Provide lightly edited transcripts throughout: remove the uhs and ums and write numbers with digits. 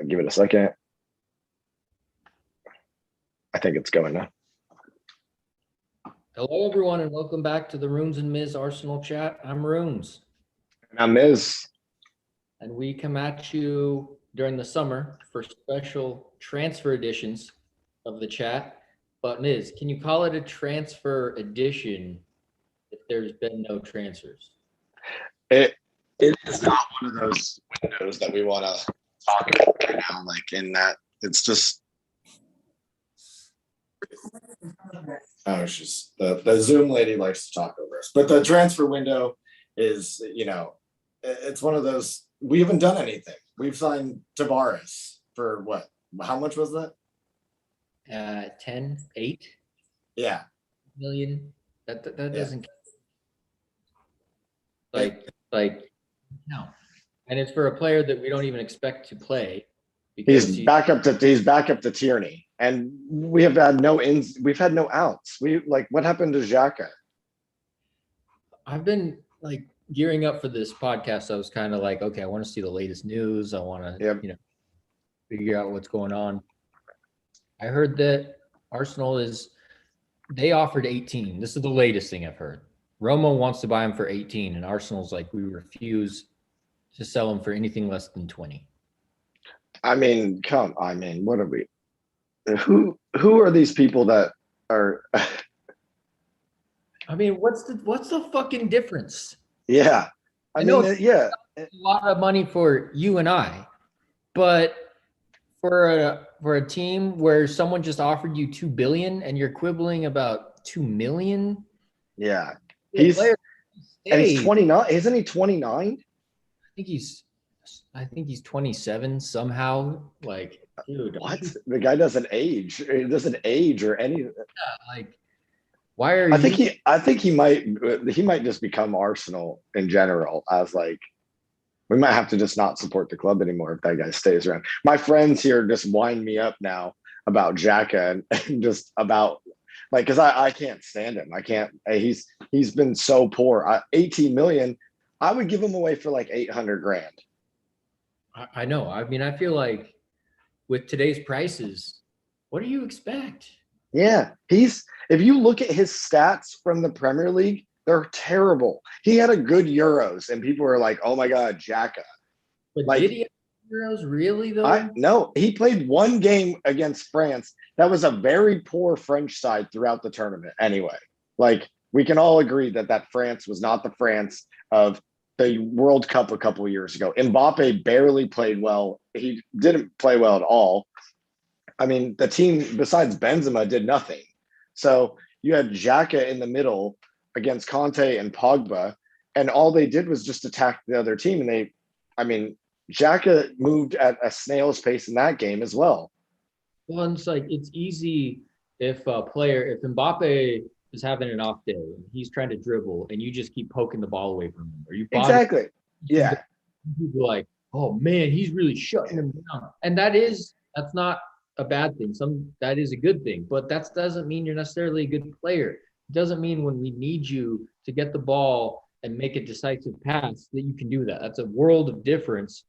Give it a second. I think it's going now. Hello, everyone, and welcome back to the ROONS MIZZ Arsenal chat. I'm ROONS. And I'm Miz. And we come at you during the summer for special transfer editions of the chat. But Miz, can you call it a transfer edition if there's been no transfers? It is not one of those windows that we want to talk about right now. Like in that, it's just. Oh, it's just the Zoom lady likes to talk over us. But the transfer window is, it's one of those. We haven't done anything. We've signed Tavares for what? How much was that? 8 Yeah. million. That doesn't like no. And it's for a player that we don't even expect to play. He's back up to Tierney, and we have had no ins. We've had no outs. What happened to Xhaka? I've been gearing up for this podcast. I was kind of like, okay, I want to see the latest news. I want to, figure out what's going on. I heard that Arsenal they offered 18. This is the latest thing I've heard. Roma wants to buy him for 18, and Arsenal's like, we refuse to sell him for anything less than 20. What are we? Who are these people that are? What's the fucking difference? Yeah, I know. Yeah, a lot of money for you and I, but for a team where someone just offered you $2 billion and you're quibbling about $2 million. Yeah, he's 29. Isn't he 29? I think he's 27 somehow. Dude, what? The guy doesn't age. He doesn't age or anything. Yeah, why are you? I think he might just become Arsenal in general. We might have to just not support the club anymore if that guy stays around. My friends here just wind me up now about Xhaka and just about because I can't stand him. I can't. He's been so poor. 18 million. I would give him away for $800,000. I know. I feel like with today's prices, what do you expect? Yeah, if you look at his stats from the Premier League, they're terrible. He had a good Euros, and people were like, "Oh my God, Xhaka!" But did he have Euros really though? No, he played one game against France. That was a very poor French side throughout the tournament. Anyway, we can all agree that France was not the France of the World Cup a couple of years ago. Mbappe barely played well. He didn't play well at all. The team besides Benzema did nothing. So you had Xhaka in the middle against Conte and Pogba, and all they did was just attack the other team. And Xhaka moved at a snail's pace in that game as well. Well, it's easy if Mbappe is having an off day, he's trying to dribble, and you just keep poking the ball away from him, or you exactly, yeah. People are like, oh man, he's really shutting him down, and that's not a bad thing. That is a good thing, but that doesn't mean you're necessarily a good player. It doesn't mean when we need you to get the ball and make a decisive pass that you can do that. That's a world of difference.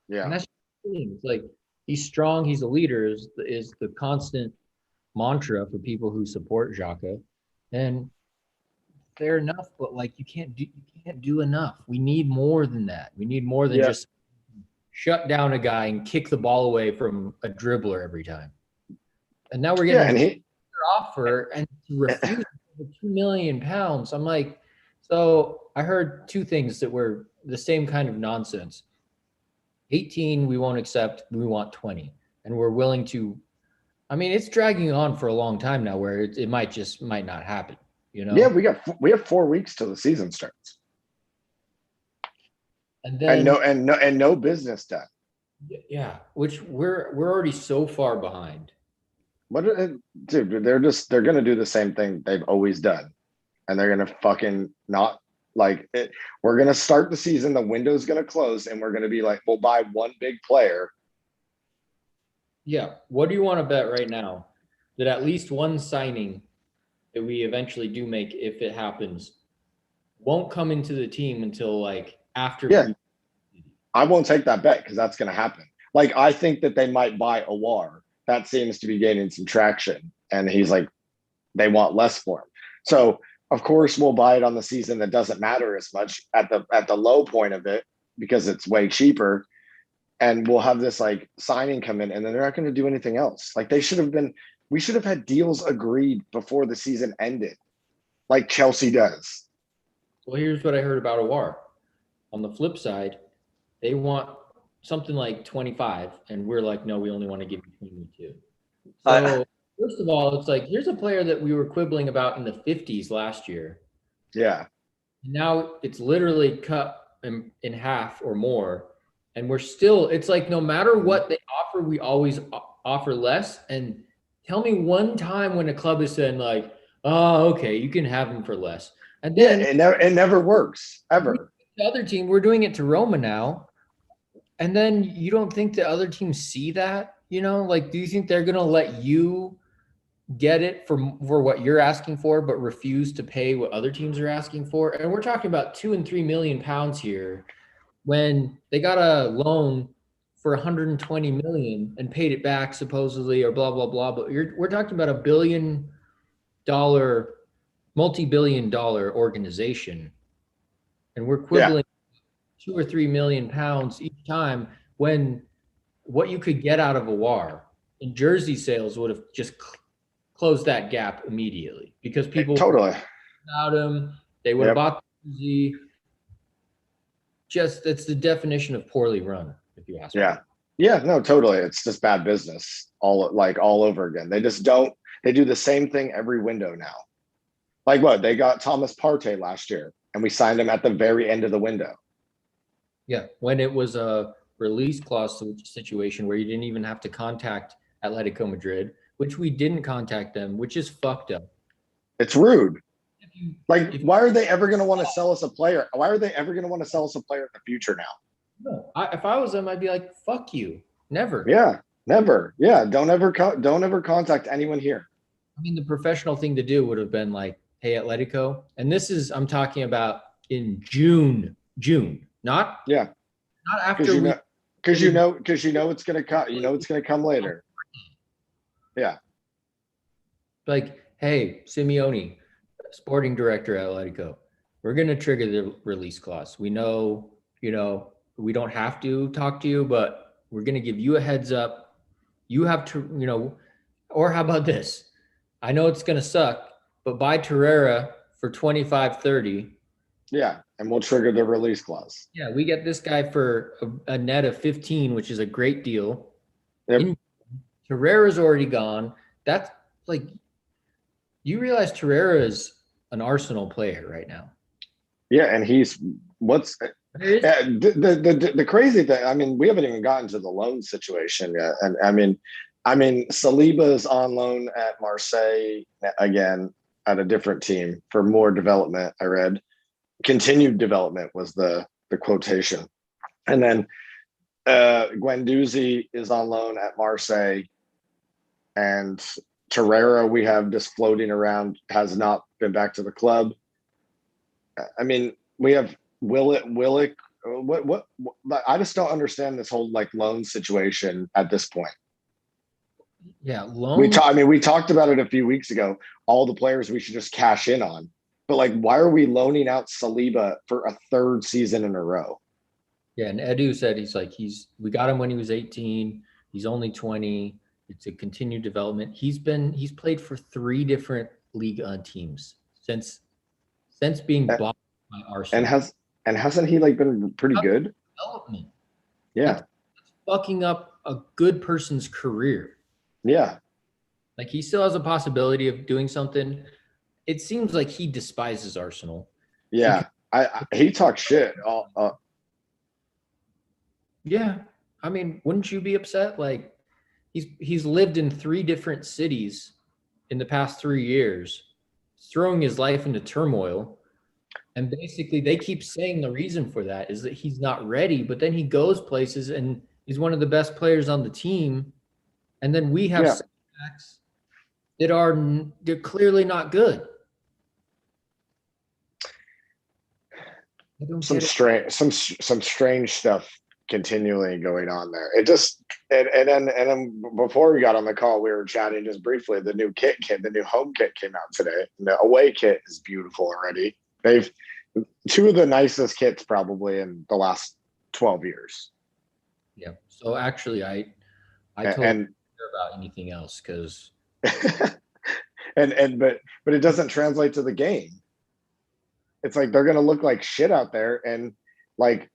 Yeah, and that's the thing. It's he's strong. He's a leader. Is the constant mantra for people who support Xhaka. And fair enough, but you can't do enough. We need more than that. We need more than just shut down a guy and kick the ball away from a dribbler every time. And now we're getting an offer and to refuse $2 million. I'm like, so I heard two things that were the same kind of nonsense. 18, we won't accept. We want 20, and we're willing to. It's dragging on for a long time now, where it might not happen. Yeah, we have 4 weeks till the season starts, and then no business done. Yeah, which we're already so far behind. Dude, they're gonna do the same thing they've always done, and they're gonna fucking not it. We're gonna start the season, the window's gonna close, and we're gonna be like, we'll buy one big player. Yeah. What do you want to bet right now that at least one signing that we eventually do make, if it happens, won't come into the team until after? Yeah, I won't take that bet because that's going to happen. Like, I think that they might buy Awar. That seems to be gaining some traction. And he's like, they want less for him. So of course we'll buy it on the season that doesn't matter as much at the low point of it because it's way cheaper. And we'll have this like signing come in, and then they're not going to do anything else. Like we should have had deals agreed before the season ended, like Chelsea does. Well, here's what I heard about Awar. On the flip side, they want something like 25, and we're like, no, we only want to give you 22. So first of all, it's like, here's a player that we were quibbling about in the 50s last year. Yeah. Now it's literally cut in half or more. And we're still, it's like, no matter what they offer, we always offer less. And tell me one time when a club is saying like, oh, okay, you can have them for less. And then it never works ever. The other team, we're doing it to Roma now. And then you don't think the other teams see that? You know, like, do you think they're going to let you get it for what you're asking for, but refuse to pay what other teams are asking for? And we're talking about £2 and £3 million here, when they got a loan for 120 million and paid it back supposedly, or blah blah blah. But we're talking about $1 billion, multi-billion dollar organization, and we're quibbling £2 or £3 million each time, when what you could get out of Awar in jersey sales would have just closed that gap immediately, because people totally about him. They would have bought the jersey. Just, it's the definition of poorly run, if you ask me. Yeah, no, totally. It's just bad business all over again. They do the same thing every window now. Like what? They got Thomas Partey last year and we signed him at the very end of the window. Yeah, when it was a release clause situation where you didn't even have to contact Atletico Madrid, which we didn't contact them, which is fucked up. It's rude. Like, why are they ever going to want to sell us a player? Why are they ever going to want to sell us a player in the future now? No, if I was them, I'd be like, fuck you. Never. Yeah, never. Yeah, don't ever contact anyone here. I mean, the professional thing to do would have been like, hey, Atletico, and this is, I'm talking about in June, not after, because you know it's going to come. You know it's going to come later. Yeah. Like, hey, Simeone, sporting director at Atletico, we're going to trigger the release clause. We know, we don't have to talk to you, but we're going to give you a heads up. You have to, or how about this? I know it's going to suck, but buy Torreira for 25-30. Yeah, and we'll trigger the release clause. Yeah, we get this guy for a net of 15, which is a great deal. Yep. Torreira's already gone. That's like, you realize Torreira is an Arsenal player right now. Yeah, and he's the crazy thing. I mean, we haven't even gotten to the loan situation yet, and I mean, Saliba is on loan at Marseille again at a different team for more development. I read continued development was the quotation, and then Guendouzi is on loan at Marseille, and Torreira we have just floating around, has not been back to the club. I mean, we have Willick. What? I just don't understand this whole like loan situation at this point. Yeah, loan. We talked about it a few weeks ago. All the players we should just cash in on, but like, why are we loaning out Saliba for a third season in a row? Yeah, and Edu said we got him when he was 18. He's only 20. It's a continued development. He's played for 3 different Ligue 1 teams since being bought by Arsenal. And hasn't he like been pretty good? Development. Yeah. That's fucking up a good person's career. Yeah. Like, he still has a possibility of doing something. It seems like he despises Arsenal. Yeah. He talks shit. Yeah. I mean, wouldn't you be upset? Like, he's lived in 3 different cities in the past 3 years, throwing his life into turmoil. And basically they keep saying the reason for that is that he's not ready, but then he goes places and he's one of the best players on the team. And then we have setbacks that they're clearly not good. Some strange stuff continually going on there. It just and then before we got on the call, we were chatting just briefly. The new home kit came out today. The away kit is beautiful already. They've two of the nicest kits probably in the last 12 years. Yeah. So actually, I totally don't care about anything else because but it doesn't translate to the game. It's like they're gonna look like shit out there, and like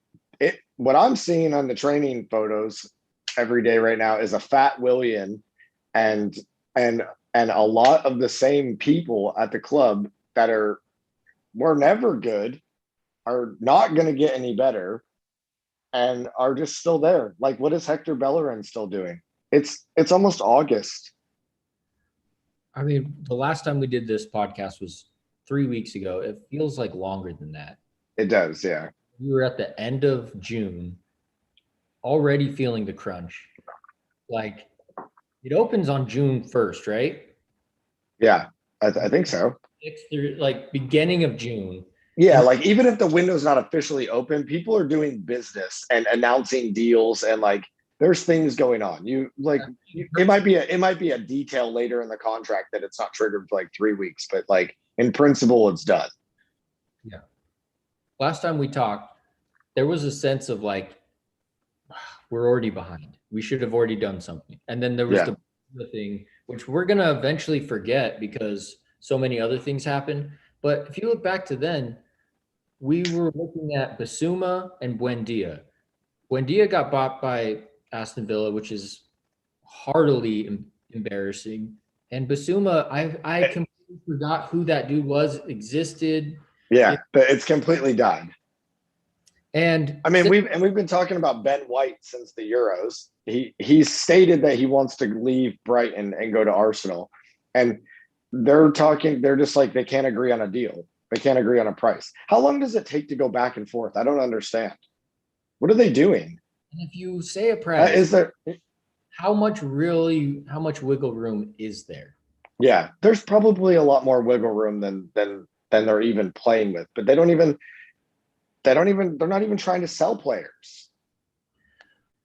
what I'm seeing on the training photos every day right now is a fat Willian and a lot of the same people at the club that were never good, are not going to get any better, and are just still there. Like, what is Hector Bellerin still doing? It's almost August. I mean, the last time we did this podcast was 3 weeks ago. It feels like longer than that. It does, yeah. We were at the end of June, already feeling the crunch. Like, it opens on June 1st, right? Yeah, I think so. Like beginning of June. Yeah, like even if the window's not officially open, people are doing business and announcing deals, and like there's things going on. It might be a detail later in the contract that it's not triggered for like 3 weeks, but like in principle, it's done. Yeah. Last time we talked, there was a sense of like, we're already behind. We should have already done something. And then there was the thing, which we're going to eventually forget because so many other things happen. But if you look back to then, we were looking at Basuma and Buendia. Buendia got bought by Aston Villa, which is heartily embarrassing. And Basuma, I completely forgot who that dude existed. Yeah, but it's completely died. And I mean, we've been talking about Ben White since the Euros. He's stated that he wants to leave Brighton and go to Arsenal, and they're just like they can't agree on a deal. They can't agree on a price. How long does it take to go back and forth? I don't understand. What are they doing? And if you say a price, is there how much wiggle room is there? Yeah, there's probably a lot more wiggle room than they're even playing with, but they're not even trying to sell players.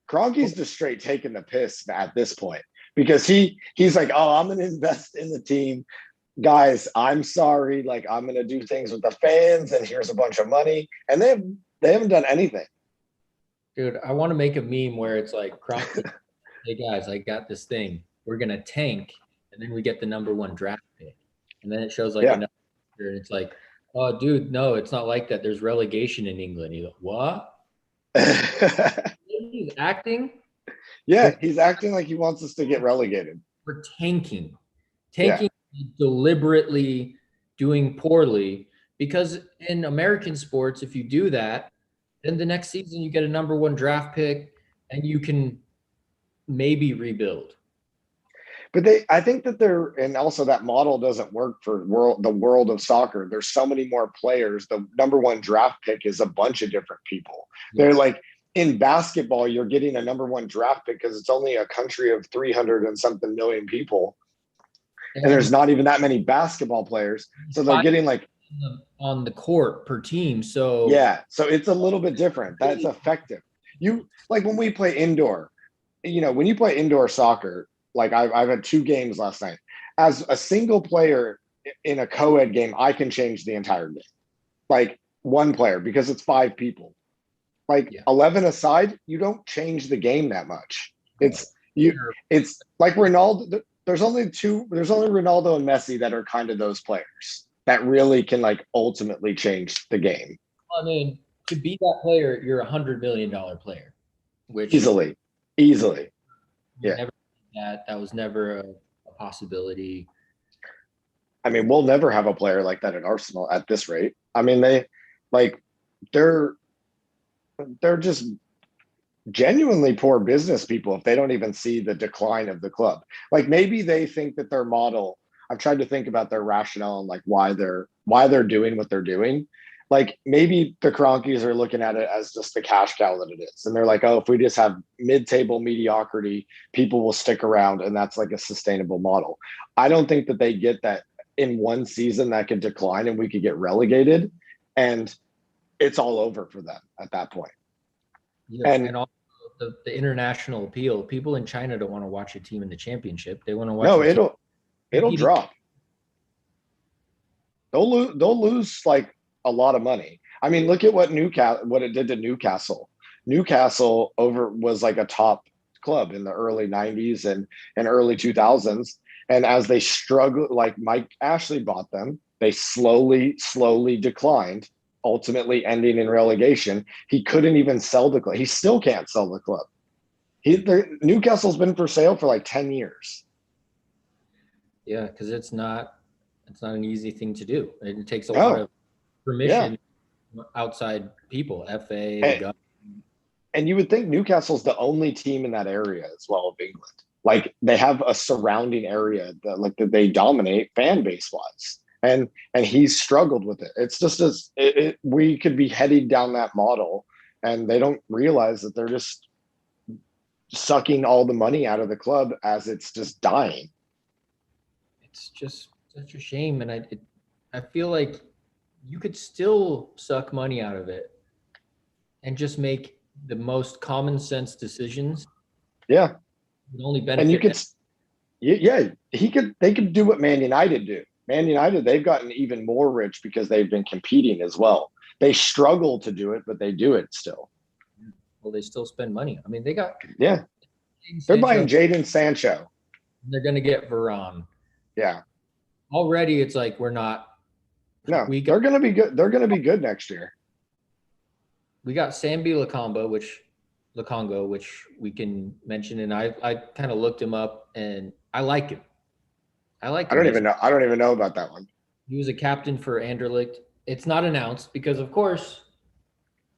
Kroenke's just straight taking the piss at this point because he's like, oh, I'm going to invest in the team. Guys, I'm sorry. Like, I'm going to do things with the fans, and here's a bunch of money. And they haven't done anything. Dude, I want to make a meme where it's like, Kroenke, hey guys, I got this thing. We're going to tank, and then we get the number 1 draft pick. And then it shows like another, and it's like, oh, dude, no, it's not like that. There's relegation in England. He's like, what? He's acting? Yeah, he's acting like he wants us to get relegated. We're tanking. Deliberately doing poorly, because in American sports, if you do that, then the next season you get a number 1 draft pick and you can maybe rebuild. But I think that and also that model doesn't work for the world of soccer. There's so many more players. The number 1 draft pick is a bunch of different people. Yeah. They're like, in basketball, you're getting a number 1 draft pick because it's only a country of 300 and something million people. And there's not even that many basketball players. So they're getting like on the court per team. So yeah, so it's a little bit different. That's effective. You like when we play indoor, when you play indoor soccer, like I've had 2 games last night. As a single player in a co-ed game, I can change the entire game. Like 1 player, because it's 5 people. Like 11 aside, you don't change the game that much. It's like Ronaldo. There's only Ronaldo and Messi that are kind of those players that really can like ultimately change the game. I mean, to be that player, you're $100 million player, which easily. Yeah. That was never a possibility. I mean, we'll never have a player like that at Arsenal at this rate. I mean, they're just genuinely poor business people if they don't even see the decline of the club. Like maybe they think that their model, I've tried to think about their rationale and like why they're doing what they're doing. Like maybe the Kroenkes are looking at it as just the cash cow that it is. And they're like, oh, if we just have mid-table mediocrity, people will stick around, and that's like a sustainable model. I don't think that they get that in 1 season that could decline and we could get relegated, and it's all over for them at that point. Yeah, and the international appeal. People in China don't want to watch a team in the championship. They want to watch No, a team it'll competing. drop. They'll lose like a lot of money. I mean, look at what it did to Newcastle. Newcastle over was like a top club in the early 90s and early 2000s. And as they struggled, like Mike Ashley bought them, they slowly declined, ultimately ending in relegation. He couldn't even sell the club. He still can't sell the club. Newcastle's been for sale for like 10 years. Yeah, because it's not an easy thing to do. It takes a No. lot of permission outside people, FA, the government. And you would think Newcastle's the only team in that area as well of England. Like they have a surrounding area that they dominate fan base wise. And he's struggled with it. It's just we could be heading down that model, and they don't realize that they're just sucking all the money out of the club as it's just dying. It's just such a shame, and I feel like you could still suck money out of it and just make the most common sense decisions. Yeah. It only benefit. And you could, they could do what Man United do. Man United, they've gotten even more rich because they've been competing as well. They struggle to do it, but they do it still. Well, they still spend money. I mean, they got they're buying Jadon Sancho. They're going to get Varane. Yeah. Already, it's like we're not. No, they're going to be good. They're going to be good next year. We got Sambi Lokonga, which we can mention, and I kind of looked him up, and I like him. I don't even know about that one. He was a captain for Anderlecht. It's not announced because, of course,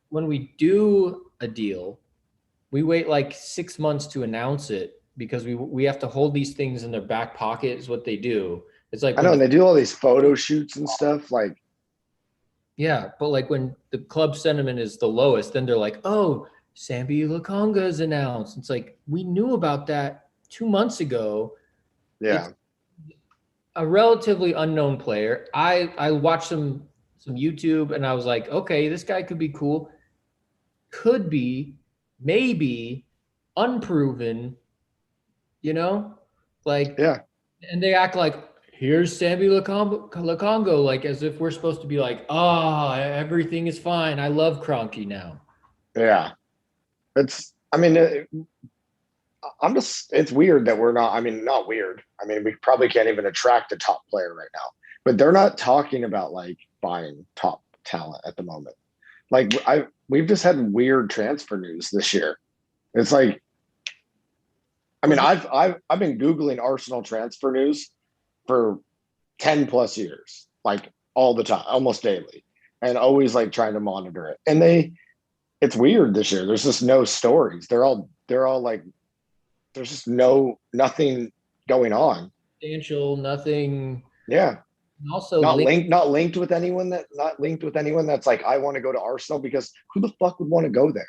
when we do a deal, we wait like 6 months to announce it because we have to hold these things in their back pocket is what they do. It's like I know, and they do all these photo shoots and stuff. Like, yeah, but like when the club sentiment is the lowest, then they're like, "Oh, Sambi Lokonga is announced." It's like we knew about that 2 months ago. Yeah, it's a relatively unknown player. I watched some YouTube and I was like, okay, this guy could be cool. Could be, maybe, unproven. You know, like yeah. And they act like, here's Sambi Lokonga, like as if we're supposed to be like, everything is fine. I love Kroenke now. Yeah. It's weird that we're not, not weird. We probably can't even attract a top player right now, but they're not talking about like buying top talent at the moment. Like we've just had weird transfer news this year. It's like, I've been Googling Arsenal transfer news for 10 plus years, like all the time, almost daily, and always like trying to monitor it. And it's weird this year. There's just no stories. They're all like, there's just nothing going on. Substantial, nothing. Yeah. And also not linked with anyone that's like, I want to go to Arsenal, because who the fuck would want to go there?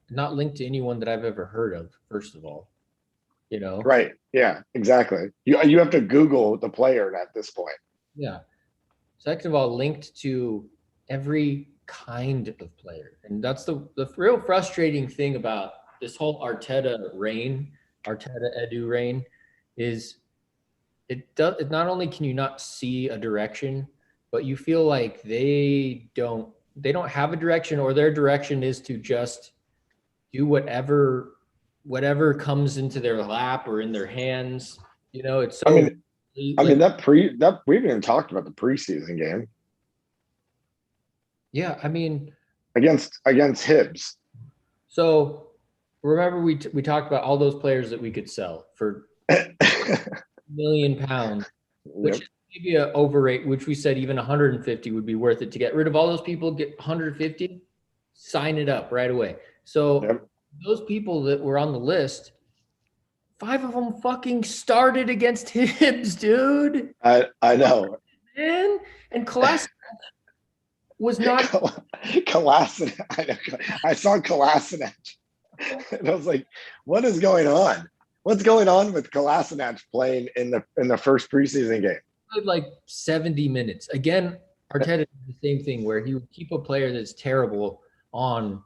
Not linked to anyone that I've ever heard of, first of all. Right. Yeah, exactly. You have to Google the player at this point. Yeah. Second of all, linked to every kind of player. And that's the real frustrating thing about this whole Arteta Edu reign is it not only can you not see a direction, but you feel like they don't have a direction, or their direction is to just do whatever comes into their lap or in their hands. It's so that we've even talked about the preseason game. Yeah, against Hibs. So remember we talked about all those players that we could sell for £1 million, which is maybe an overrate, which we said even 150 would be worth it to get rid of all those people, get 150, sign it up right away. So those people that were on the list, 5 of them fucking started against Hibs, dude. I know. Man, and Kolasinac was not. Kolasinac. I saw Kolasinac, and I was like, "What is going on? What's going on with Kolasinac playing in the first preseason game?" Played like 70 minutes. Again, Arteta did the same thing where he would keep a player that's terrible on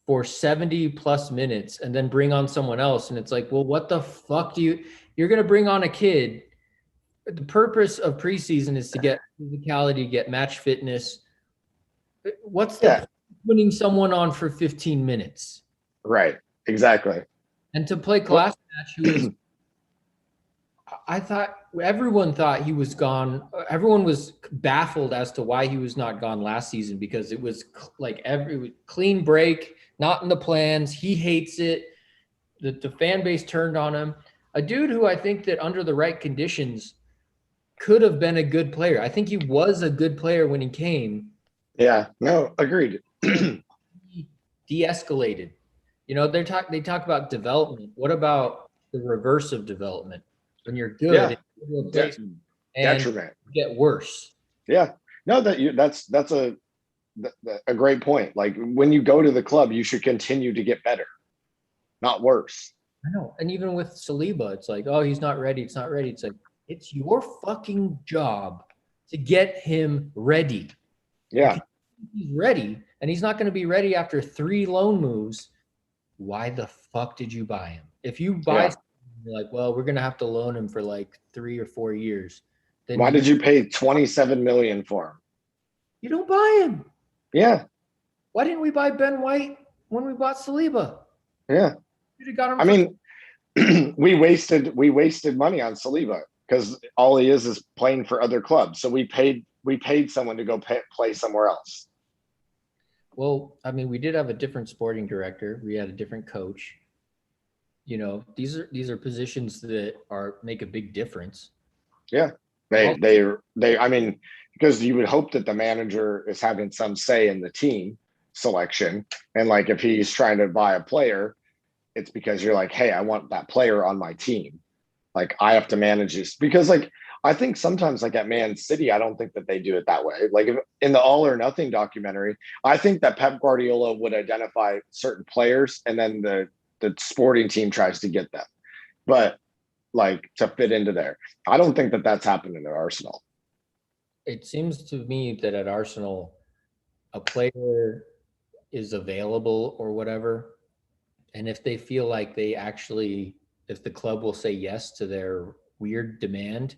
for 70 plus minutes and then bring on someone else. And it's like, well, what the fuck you're going to bring on a kid. The purpose of preseason is to get physicality, get match fitness. What's the point of putting someone on for 15 minutes? Right. Exactly. And to play class match, who is, I thought everyone thought he was gone. Everyone was baffled as to why he was not gone last season, because it was like every clean break, not in the plans. He hates it. The fan base turned on him. A dude who I think that under the right conditions could have been a good player. I think he was a good player when he came. Yeah, no, agreed. He de-escalated. You know, they talk about development. What about the reverse of development? When you're good, and detriment get worse. Yeah, no, that's a great point. Like when you go to the club, you should continue to get better, not worse. I know. And even with Saliba, it's like, oh, he's not ready. It's not ready. It's like, it's your fucking job to get him ready. Yeah. He's ready, and he's not going to be ready after 3 loan moves. Why the fuck did you buy him? If you buy something, you're like, well, we're going to have to loan him for like 3 or 4 years. Then why did you pay 27 million for him? You don't buy him. Yeah. Why didn't we buy Ben White when we bought Saliba? Yeah. Got him. I mean, we wasted money on Saliba because all he is playing for other clubs. So we paid someone to go play somewhere else. Well, I mean, we did have a different sporting director. We had a different coach. You know, these are positions that make a big difference. Yeah. They I mean, because you would hope that the manager is having some say in the team selection. And like if he's trying to buy a player, it's because you're like, hey, I want that player on my team. Like I have to manage this. Because like I think sometimes like at Man City, I don't think that they do it that way. Like in the All or Nothing documentary, I think that Pep Guardiola would identify certain players and then the sporting team tries to get them. But like to fit into there. I don't think that that's happening at Arsenal. It seems to me that at Arsenal, a player is available or whatever. And if they feel like if the club will say yes to their weird demand,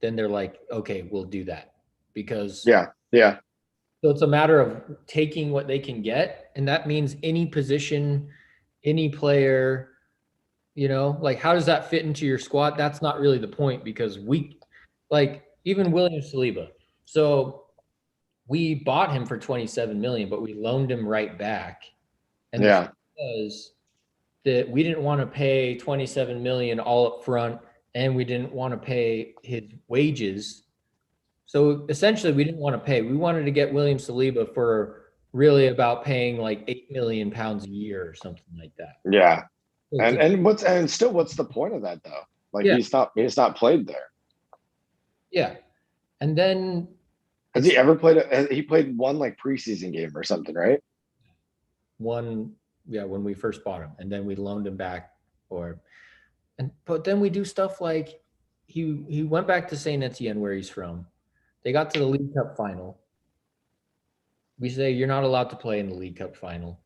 then they're like, okay, we'll do that. Because yeah. So it's a matter of taking what they can get. And that means any position, any player, you know, like how does that fit into your squad? That's not really the point, because even William Saliba. So we bought him for 27 million, but we loaned him right back. And the was that we didn't want to pay 27 million all up front, and we didn't want to pay his wages. So essentially we didn't want to pay. We wanted to get William Saliba for really about paying like 8 million pounds a year or something like that. Yeah. And what's the point of that though? Like he's not played there. Yeah. And then has he ever played he played one like preseason game or something, right? One, yeah, when we first bought him, and then we loaned him back but then we do stuff like he went back to Saint Etienne where he's from. They got to the League Cup final. We say, you're not allowed to play in the League Cup final.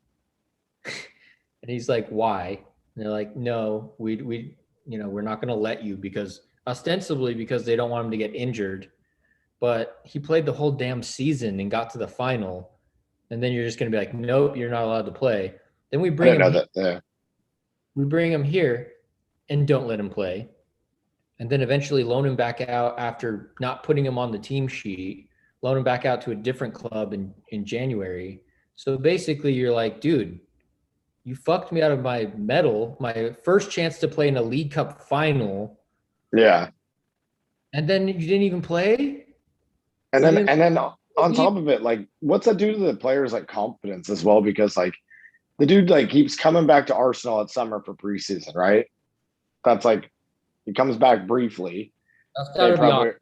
And he's like, why? And they're like, no, we're not going to let you, because ostensibly because they don't want him to get injured. But he played the whole damn season and got to the final. And then you're just going to be like, nope, you're not allowed to play. Then we bring we bring him here and don't let him play. And then eventually loan him back out after not putting him on the team sheet, loan him back out to a different club in January. So basically you're like, dude, you fucked me out of my medal, my first chance to play in a League Cup final. Yeah. And then you didn't even play? And then on top of it, like, what's that do to the players' like confidence as well? Because like the dude like keeps coming back to Arsenal at summer for preseason, right? That's like he comes back briefly. That's gotta be awkward.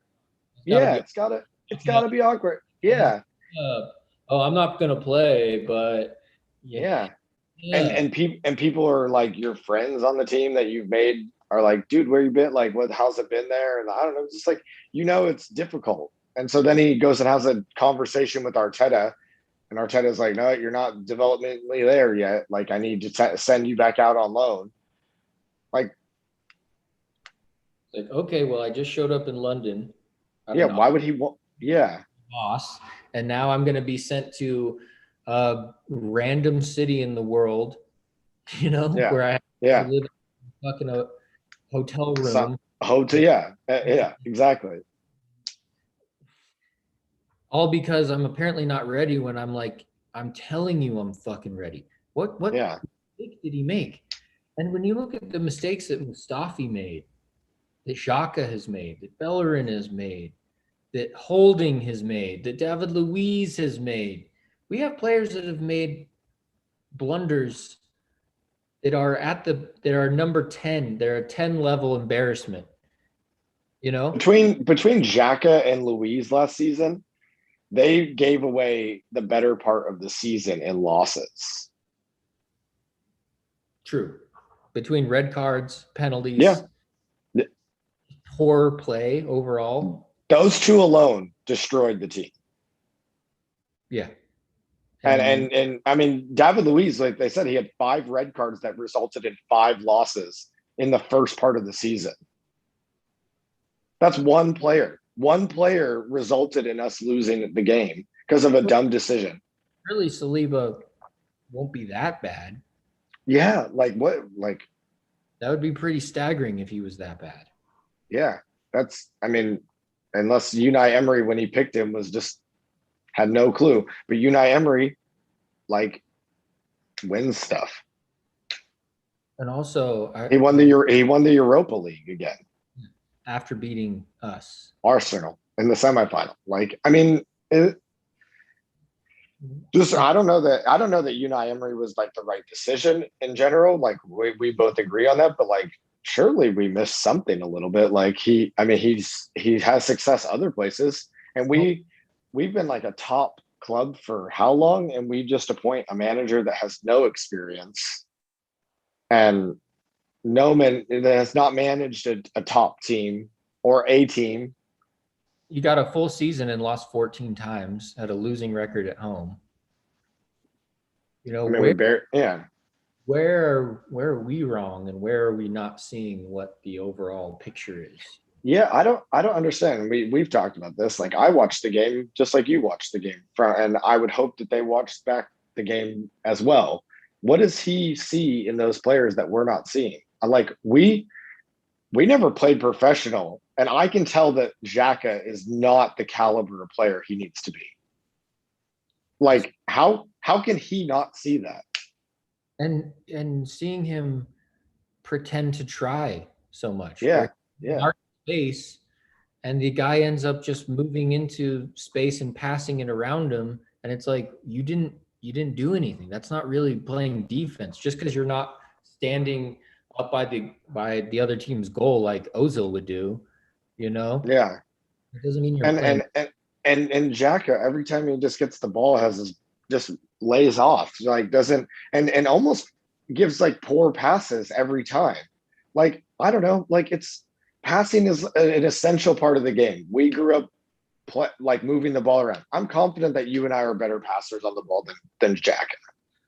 It's gotta be awkward. Yeah. I'm not gonna play, but yeah. And people are like your friends on the team that you've made are like, dude, where you been? Like, how's it been there? And I don't know, it's just like, it's difficult. And so then he goes and has a conversation with Arteta, And Arteta's like, no, you're not developmentally there yet. Like, I need to send you back out on loan. Like, okay, well, I just showed up in London. yeah, why would he want? Yeah, boss, and now I'm going to be sent to a random city in the world, yeah, where I have yeah. to live in fucking a hotel room. Yeah, exactly. All because I'm apparently not ready when I'm like, I'm telling you I'm fucking ready. What Yeah. mistake did he make? And when you look at the mistakes that Mustafi made, that Xhaka has made, that Bellerin has made, that Holding has made, that David Luiz has made, we have players that have made blunders that are number 10. They're a 10 level embarrassment. Between Xhaka and Luiz last season, they gave away the better part of the season in losses. True. Between red cards, penalties, yeah, poor play overall. Those two alone destroyed the team. Yeah. And I mean, David Luiz, like they said, he had 5 red cards that resulted in 5 losses in the first part of the season. That's one player. One player resulted in us losing the game because of a dumb decision. Really, Saliba won't be that bad. Yeah, like what? Like that would be pretty staggering if he was that bad. Yeah, I mean, unless Unai Emery, when he picked him, was just had no clue. But Unai Emery, like, wins stuff. And also, he won the Europa League again after beating us, Arsenal, in the semifinal. Like, I mean, I don't know that Unai Emery was like the right decision in general. Like, we both agree on that, but like, surely we missed something a little bit. Like, he has success other places, and we've been like a top club for how long, and we just appoint a manager that has no experience and that has not managed a top team or a team. You got a full season and lost 14 times, had a losing record at home. Where are we wrong, and where are we not seeing what the overall picture is? Yeah, I don't understand. We've talked about this. Like, I watched the game just like you watched the game, and I would hope that they watched back the game as well. What does he see in those players that we're not seeing? Like, we never played professional, and I can tell that Xhaka is not the caliber of player he needs to be. Like, how can he not see that? And seeing him pretend to try so much. Yeah. Our space, and the guy ends up just moving into space and passing it around him, and it's like, you didn't do anything. That's not really playing defense. Just because you're not standing up by the other team's goal like Ozil would do, Yeah. It doesn't mean you're playing. And Xhaka, every time he just gets the ball, just lays off, like doesn't and almost gives like poor passes every time. Like, I don't know, like, it's passing is an essential part of the game. We grew up like moving the ball around. I'm confident that you and I are better passers on the ball than Xhaka.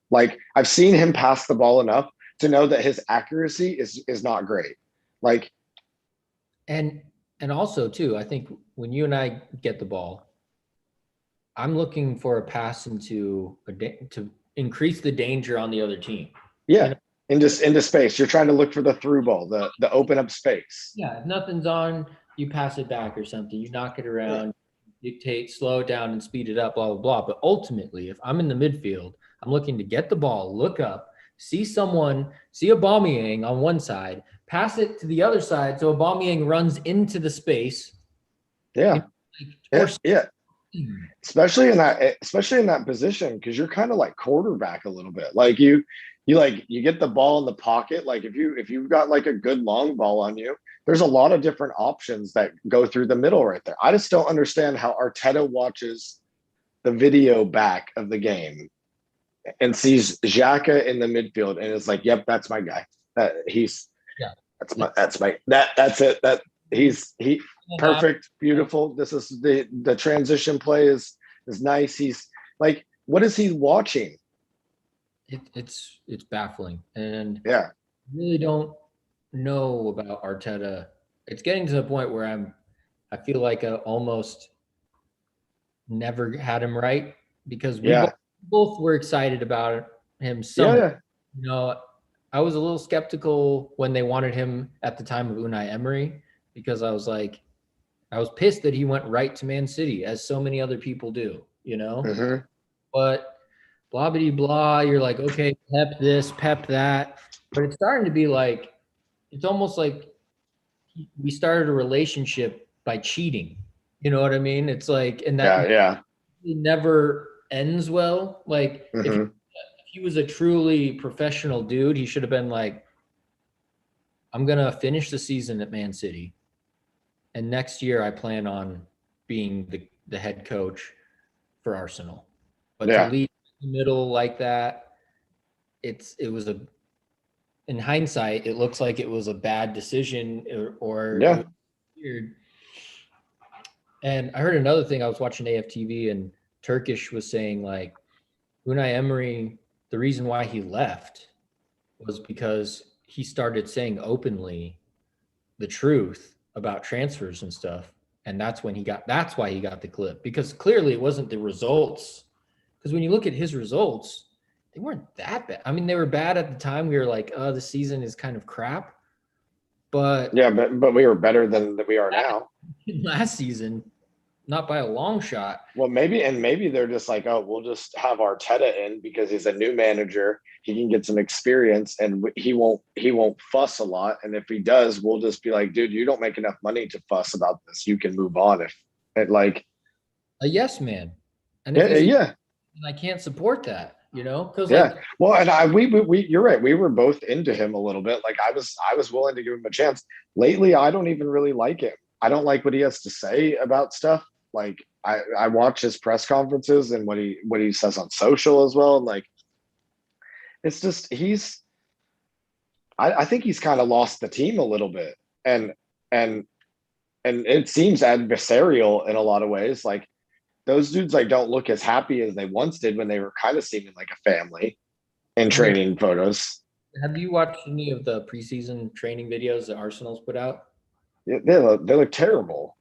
Like, I've seen him pass the ball enough to know that his accuracy is not great. Like, and also too, I think when you and I get the ball, I'm looking for a pass to increase the danger on the other team. Yeah, into space. You're trying to look for the through ball, the open up space. Yeah, if nothing's on, you pass it back or something. You knock it around, dictate, slow it down, and speed it up. Blah blah blah. But ultimately, if I'm in the midfield, I'm looking to get the ball, look up, see Aubameyang on one side, pass it to the other side so Aubameyang runs into the space. Yeah. Yeah. Especially in that position, because you're kind of like quarterback a little bit. Like, you get the ball in the pocket. Like, if you've got like a good long ball on you, there's a lot of different options that go through the middle right there. I just don't understand how Arteta watches the video back of the game and sees Xhaka in the midfield and is like, yep, that's my guy. He's perfect, beautiful. This is the transition play is nice. He's like, what is he watching? It's baffling, and Yeah. I really don't know about Arteta. It's getting to the point where I feel like I almost never had him right because we Yeah. both were excited about him. Yeah. You know, I was a little skeptical when they wanted him at the time of Unai Emery because I was like, I was pissed that he went right to Man City, as so many other people do, you know? Mm-hmm. But blah, blah, blah, you're like, okay, pep this, pep that. But it's starting to be like, it's almost like we started a relationship by cheating. You know what I mean? It's like, and that Yeah. never ends well. Like, if Mm-hmm. he was a truly professional dude, he should have been like, I'm going to finish the season at Man City. And next year, I plan on being the head coach for Arsenal. But to Yeah. leave in the middle like that, it was in hindsight, it looks like it was a bad decision or it Yeah. was weird. And I heard another thing. I was watching AFTV and Turkish was saying like Unai Emery, the reason why he left was because he started saying openly the truth about transfers and stuff. And that's why he got the clip, because clearly it wasn't the results. Because when you look at his results, they weren't that bad. I mean, they were bad at the time. We were like, oh, the season is kind of crap. But Yeah, but we were better than we are now. last season, not by a long shot. Well, maybe they're just like, oh, we'll just have Arteta in because he's a new manager. He can get some experience, and he won't fuss a lot. And if he does, we'll just be like, dude, you don't make enough money to fuss about this. You can move on if it like. A yes man. And if Yeah, he's yeah, I can't support that, you know, because yeah. like Well, and we you're right. We were both into him a little bit. Like I was willing to give him a chance. Lately, I don't even really like him. I don't like what he has to say about stuff. Like I watch his press conferences and what he says on social as well. And like it's just I think he's kind of lost the team a little bit. And and and it seems adversarial in a lot of ways. Like those dudes like don't look as happy as they once did when they were kind of seeming like a family in I mean, training photos. have you watched any of the preseason training videos that Arsenal's put out? They look terrible.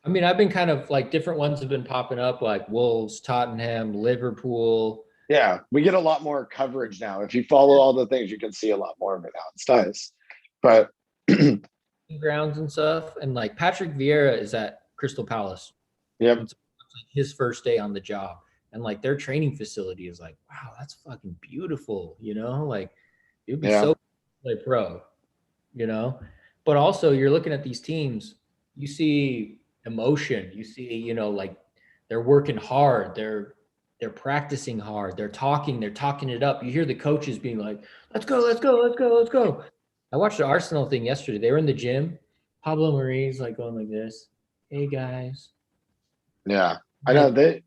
I mean, I've been kind of like different ones have been popping up, like Wolves, Tottenham, Liverpool. Yeah, we get a lot more coverage now. If you follow all the things, you can see a lot more of it now. It's nice. But Grounds and stuff. And like Patrick Vieira is at Crystal Palace. yep, It's like his first day on the job. And like their training facility is like, wow, that's fucking beautiful, you know? Like it would be yeah, so play pro, you know? But also you're looking at these teams, you see emotion, you see, you know, like they're working hard, they're practicing hard, they're talking it up. You hear the coaches being like, let's go, let's go, let's go, let's go. I watched the Arsenal thing yesterday. They were in the gym. Pablo Marie's like going like this. Hey guys. yeah. I know Like they.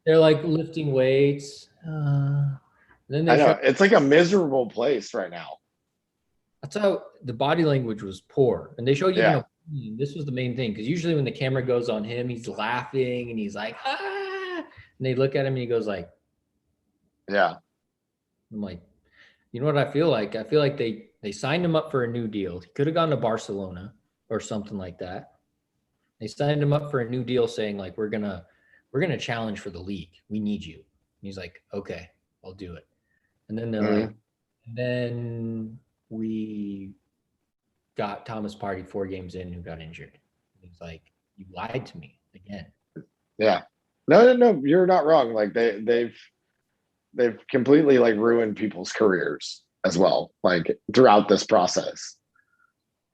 they're like lifting weights. Then I they show know it's like a miserable place right now. that's how the body language was poor. And they show you, Yeah, this was the main thing. Because usually when the camera goes on him, he's laughing and he's like, ah. And they look at him and he goes like, yeah, I'm like, you know what I feel like? I feel like they signed him up for a new deal. He could have gone to Barcelona or something like that. They signed him up for a new deal saying like, we're gonna challenge for the league. We need you. And he's like, okay, I'll do it. And then they're like, and then we got Thomas Partey 4 games in who got injured. He's like, you lied to me again. yeah. No. You're not wrong. Like they've completely like ruined people's careers as well. Like throughout this process.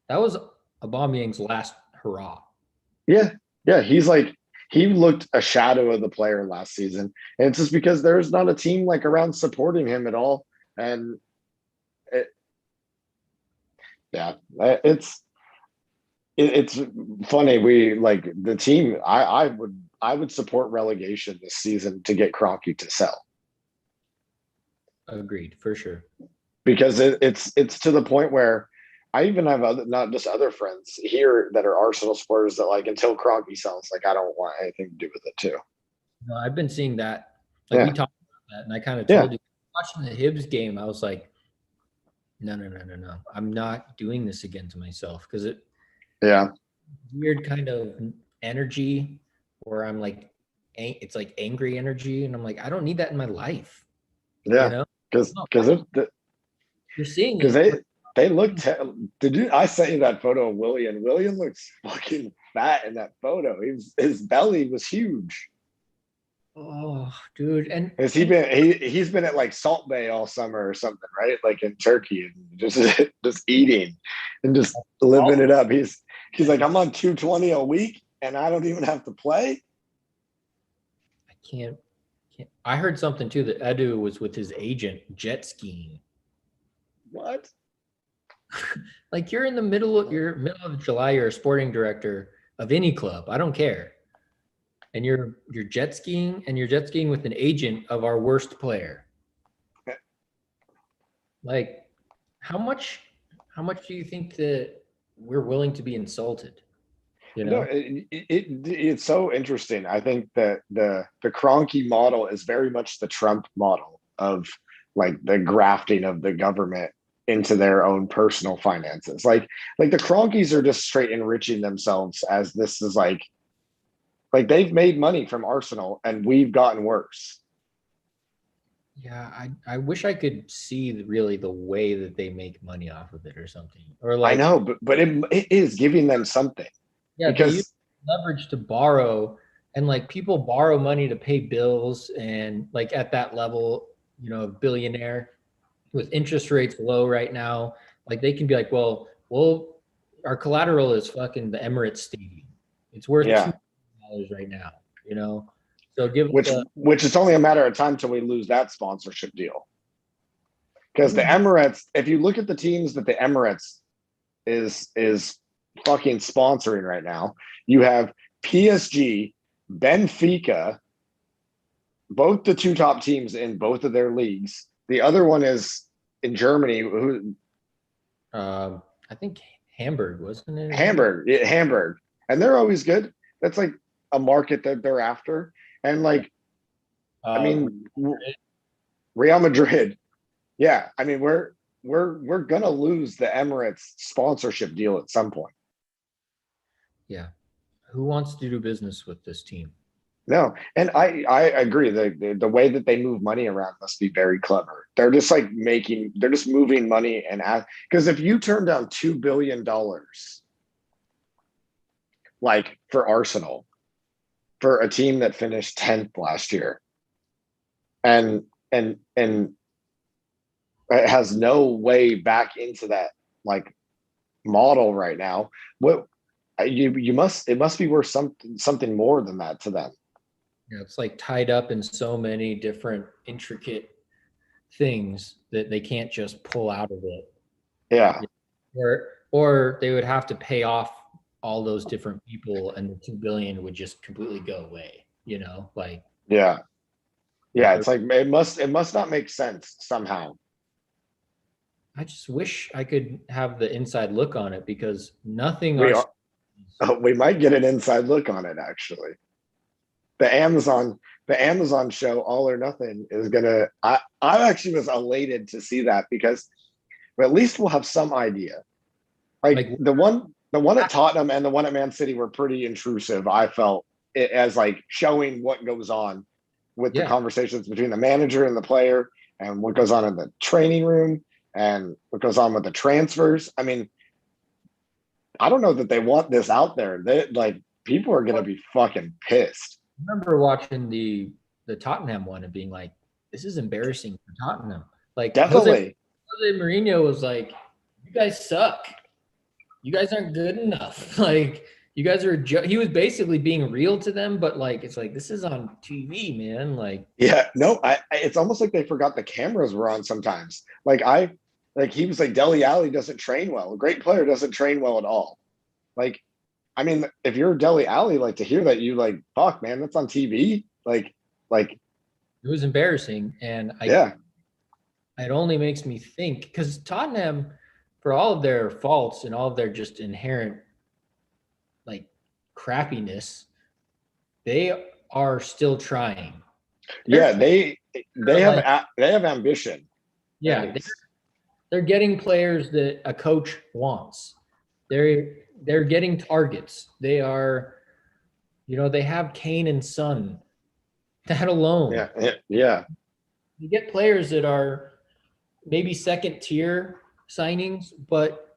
That was Aubameyang's last hurrah. Yeah, yeah. He looked a shadow of the player last season, and it's just because there's not a team like around supporting him at all. And it, yeah, it's funny. We like the team. I would support relegation this season to get Kroenke to sell Agreed, for sure. because it's to the point where I even have not just other friends here that are Arsenal supporters that like until Kroenke sells, like I don't want anything to do with it too. No, I've been seeing that Like Yeah. we talked about that, and I kind of Yeah. told you watching the Hibs game, I was like, no. I'm not doing this again to myself because it Yeah. weird kind of energy where I'm like, it's like angry energy, and I'm like, I don't need that in my life. You Yeah. know, Because no, because you're seeing because it. they look. Did you? I sent you that photo of William. William looks fucking fat in that photo. His belly was huge. Oh, dude, and Has he been? He's been at like Salt Bay all summer or something, right? Like in Turkey, and just just eating and just living it up. He's like, I'm on 220 a week, and I don't even have to play. I can't. I heard something too that Edu was with his agent jet skiing. What? Like you're in the middle of July, you're a sporting director of any club. I don't care. And you're jet skiing and you're jet skiing with an agent of our worst player. Like how much do you think that we're willing to be insulted? You No, know? it's so interesting. I think that the Kroenke model is very much the Trump model of like the grafting of the government into their own personal finances. Like the Kroenkes are just straight enriching themselves as this is like they've made money from Arsenal and we've gotten worse. Yeah, I wish I could see really the way that they make money off of it or something. Or I like, know, but it is giving them something yeah, they use because leverage to borrow, and like people borrow money to pay bills, and like at that level, billionaire with interest rates low right now, like they can be like, well, our collateral is fucking the Emirates Stadium. It's worth yeah, $2 right now, you know. So give us which a which it's only a matter of time till we lose that sponsorship deal. Because the Emirates, if you look at the teams that the Emirates is fucking sponsoring right now, you have PSG, Benfica, both the two top teams in both of their leagues. The other one is in Germany, who I think Hamburg, wasn't it? Hamburg, and they're always good. That's like a market that they're after, and like I Uh, mean, Real Madrid. Yeah, I mean we're gonna lose the Emirates sponsorship deal at some point. yeah. Who wants to do business with this team? No, and I agree. The way that they move money around must be very clever. They're just like they're just moving money and because if you turn down $2 billion, like for Arsenal, for a team that finished 10th last year, and it has no way back into that like model right now. What it must be worth something more than that to them. Yeah, it's like tied up in so many different intricate things that they can't just pull out of it. Yeah, Or they would have to pay off all those different people and the 2 billion would just completely go away, like yeah, like yeah. It's like it must not make sense somehow. I just wish I could have the inside look on it because nothing We our are we might get an inside look on it actually. The Amazon show All or Nothing is gonna. I actually was elated to see that because at least we'll have some idea. Like like the one at Tottenham and the one at Man City were pretty intrusive. I felt it as like showing what goes on with the yeah, conversations between the manager and the player and what goes on in the training room and what goes on with the transfers. I mean, I don't know that they want this out there. They like people are gonna be fucking pissed. I remember watching the Tottenham one and being like, this is embarrassing for Tottenham. Like Definitely. Jose Mourinho was like, you guys suck. You guys aren't good enough. Like you guys are he was basically being real to them, but like it's like this is on TV, man. Like Yeah, no, it's almost like they forgot the cameras were on sometimes. Like he was like Deli Alley doesn't train well. A great player doesn't train well at all. Like, I mean, if you're Deli Alley, like to hear that you like, fuck, man, that's on TV. Like, it was embarrassing. And yeah, it only makes me think because Tottenham, for all of their faults and all of their just inherent like crappiness, they are still trying. Yeah, They're like, they have ambition. yeah, they're getting players that a coach wants. They're getting targets. They are, they have Kane and Son. That alone. Yeah. You get players that are maybe second tier signings, but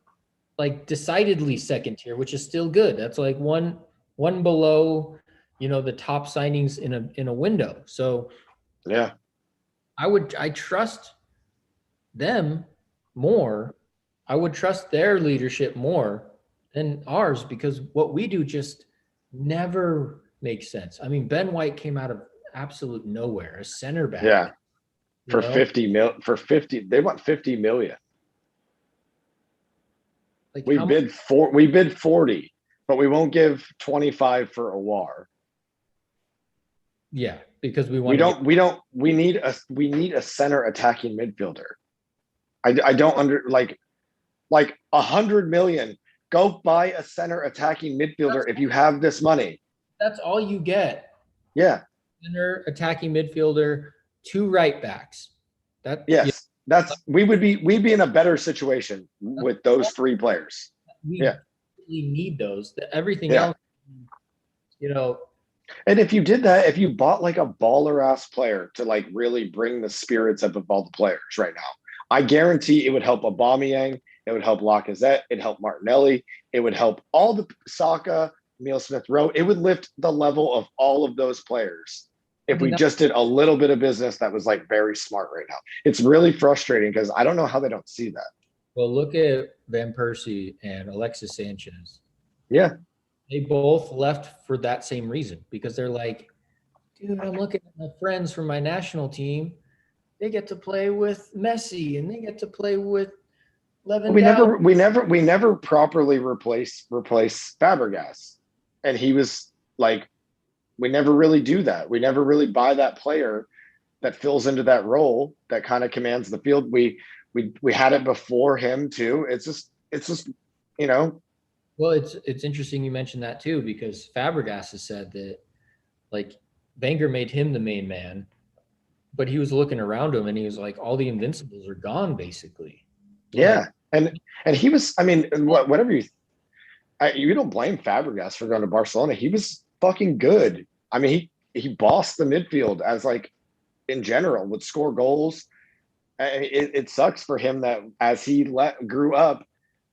like decidedly second tier, which is still good. That's like one below, the top signings in a window. So Yeah. I trust them more. I would trust their leadership more than ours because what we do just never makes sense. I mean, Ben White came out of absolute nowhere, a center back. Yeah. You know, For 50, they want 50 million. like We bid 40, but we won't give 25 for Awar. Yeah, because we need a center attacking midfielder. I don't like 100 million. Go buy a center attacking midfielder if you have this money. That's all you get. Yeah. Center attacking midfielder, 2 right backs. We'd be in a better situation with those 3 players. We need those. Everything else, And if you did that, if you bought like a baller ass player to like really bring the spirits up of all the players right now, I guarantee it would help Aubameyang, it would help Lacazette, it'd help Martinelli, it would help all the Saka, Emile Smith Rowe. It would lift the level of all of those players if we just did a little bit of business that was like very smart right now. It's really frustrating because I don't know how they don't see that. Well, look at Van Persie and Alexis Sanchez. Yeah. They both left for that same reason because they're like, dude, I'm looking at my friends from my national team. They get to play with Messi and they get to play with Lewandowski. We never properly replace Fabregas, and he was like, we never really do that. We never really buy that player that fills into that role that kind of commands the field. We had it before him too. It's just Well, it's interesting you mentioned that too because Fabregas has said that like Wenger made him the main man, but he was looking around him and he was like, all the invincibles are gone basically. Yeah, like, and he was. I mean, whatever you don't blame Fabregas for going to Barcelona. He was fucking good. I mean, he bossed the midfield as like in general would score goals. It sucks for him that as he grew up,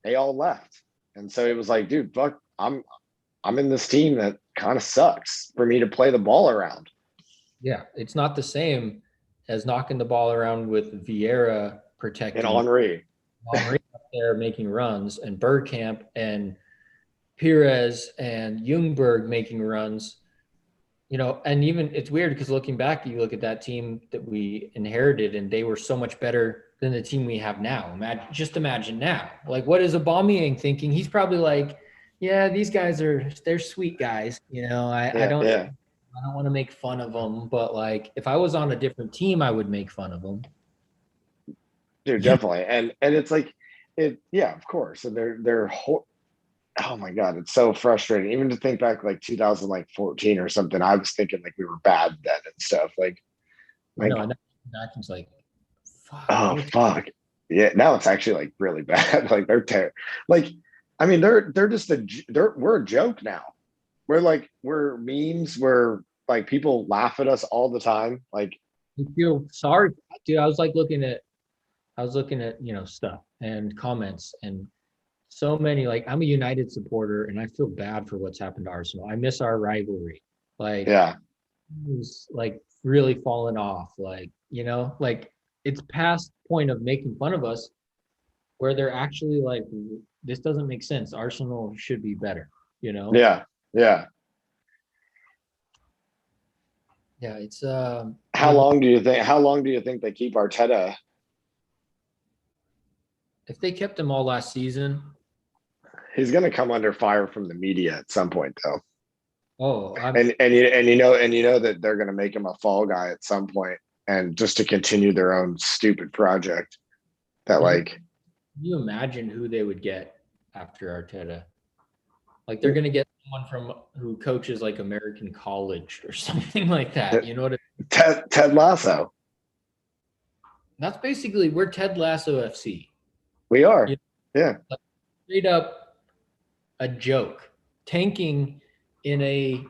they all left, and so it was like, dude, fuck, I'm in this team that kind of sucks for me to play the ball around. Yeah, it's not the same as knocking the ball around with Vieira protecting and Henry up there making runs, and Bergkamp and Pires and Ljungberg making runs. And even it's weird because looking back, you look at that team that we inherited, and they were so much better than the team we have now. Imagine now. Like, what is Aubameyang thinking? He's probably like, yeah, these guys they're sweet guys. I don't want to make fun of them, but like if I was on a different team, I would make fun of them. Dude, definitely. And it's like yeah, of course. And they're oh my God, it's so frustrating. Even to think back like 2014 or something, I was thinking like we were bad then and stuff. Like no, back it's like fuck. Oh fuck. Yeah, now it's actually like really bad. Like they're terrible. Like, I mean, they're just we're a joke now. We're memes, we're like people laugh at us all the time. Like I feel sorry, dude. I was looking at stuff and comments and so many, like I'm a United supporter and I feel bad for what's happened to Arsenal. I miss our rivalry. Like yeah. It's like really fallen off. Like, like it's past point of making fun of us where they're actually like, this doesn't make sense. Arsenal should be better, Yeah. Yeah. Yeah, it's how long do you think they keep Arteta? If they kept him all last season, he's going to come under fire from the media at some point, though. Oh, and you know that they're going to make him a fall guy at some point, and just to continue their own stupid project. That can you imagine who they would get after Arteta? Like they're gonna get someone from who coaches like American college or something like that. You know what I mean? Ted Lasso. That's basically we're Ted Lasso FC. We You are. know, Yeah. like straight up a joke. Tanking in a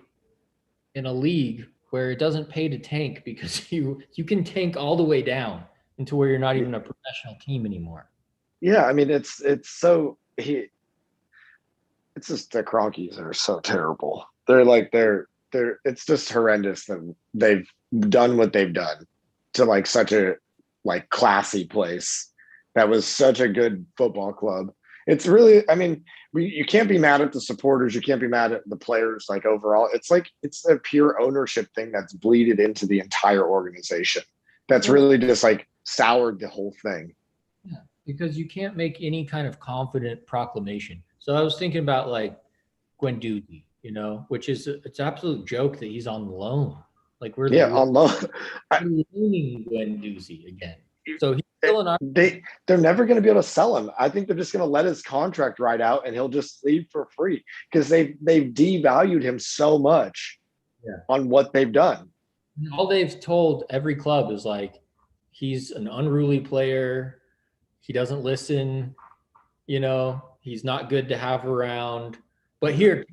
league where it doesn't pay to tank because you can tank all the way down into where you're not even a professional team anymore. Yeah. I mean, it's so it's just the Cronkies are so terrible. They're like it's just horrendous that they've done what they've done to like such a like classy place that was such a good football club. It's really, I mean, you can't be mad at the supporters, you can't be mad at the players. Like overall, it's like it's a pure ownership thing that's bleeded into the entire organization. That's really just like soured the whole thing. Yeah, because you can't make any kind of confident proclamation. So I was thinking about like Guendouzi, which is it's an absolute joke that he's on loan. Like Yeah, on loan. we're loaning Guendouzi again. So he's still in our They're never going to be able to sell him. I think they're just going to let his contract ride out and he'll just leave for free because they've devalued him so much on what they've done. All they've told every club is like he's an unruly player. He doesn't listen. He's not good to have around. But here,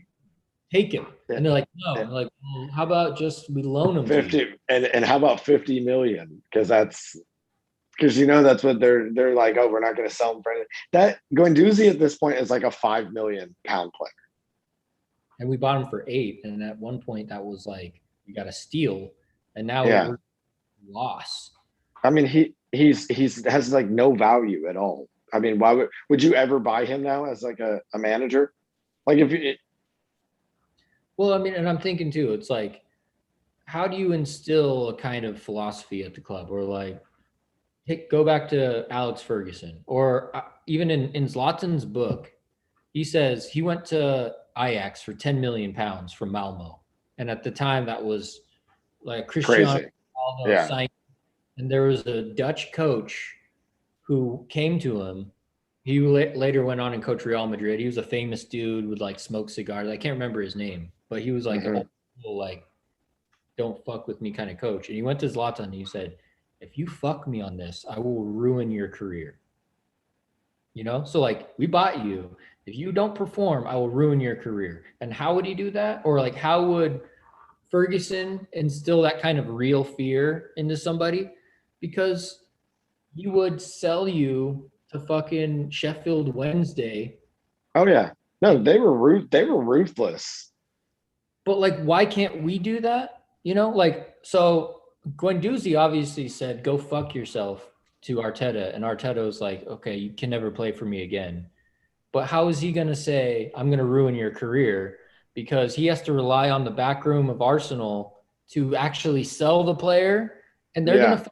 take him. And they're like, no. They're like, well, how about just we loan him 50 to you? and how about 50 million? Because that's that's what they're like, oh, we're not going to sell him for anything. That Guendouzi at this point is like a £5 million player. And we bought him for 8. And at one point that was like, we got a steal. And now we're loss. I mean, he has like no value at all. I mean, why would you ever buy him now as like a manager? Like if you well, I mean, and I'm thinking too, it's like, how do you instill a kind of philosophy at the club or like go back to Alex Ferguson or even in Zlatan's book, he says he went to Ajax for 10 million pounds from Malmo. And at the time that was like Cristiano Ronaldo signed, and there was a Dutch coach who came to him. He later went on and coached Real Madrid. He was a famous dude with like smoke cigars. I can't remember his name, but he was like, like, don't fuck with me kind of coach. And he went to Zlatan and he said, if you fuck me on this, I will ruin your career. So like we bought you. If you don't perform, I will ruin your career. And how would he do that? Or like how would Ferguson instill that kind of real fear into somebody? Because he would sell you to fucking Sheffield Wednesday. Oh yeah. No, they were ruthless. But like, why can't we do that? Like, so Guendouzi obviously said, go fuck yourself to Arteta. And Arteta was like, okay, you can never play for me again. But how is he going to say, I'm going to ruin your career? Because he has to rely on the back room of Arsenal to actually sell the player. And they're going to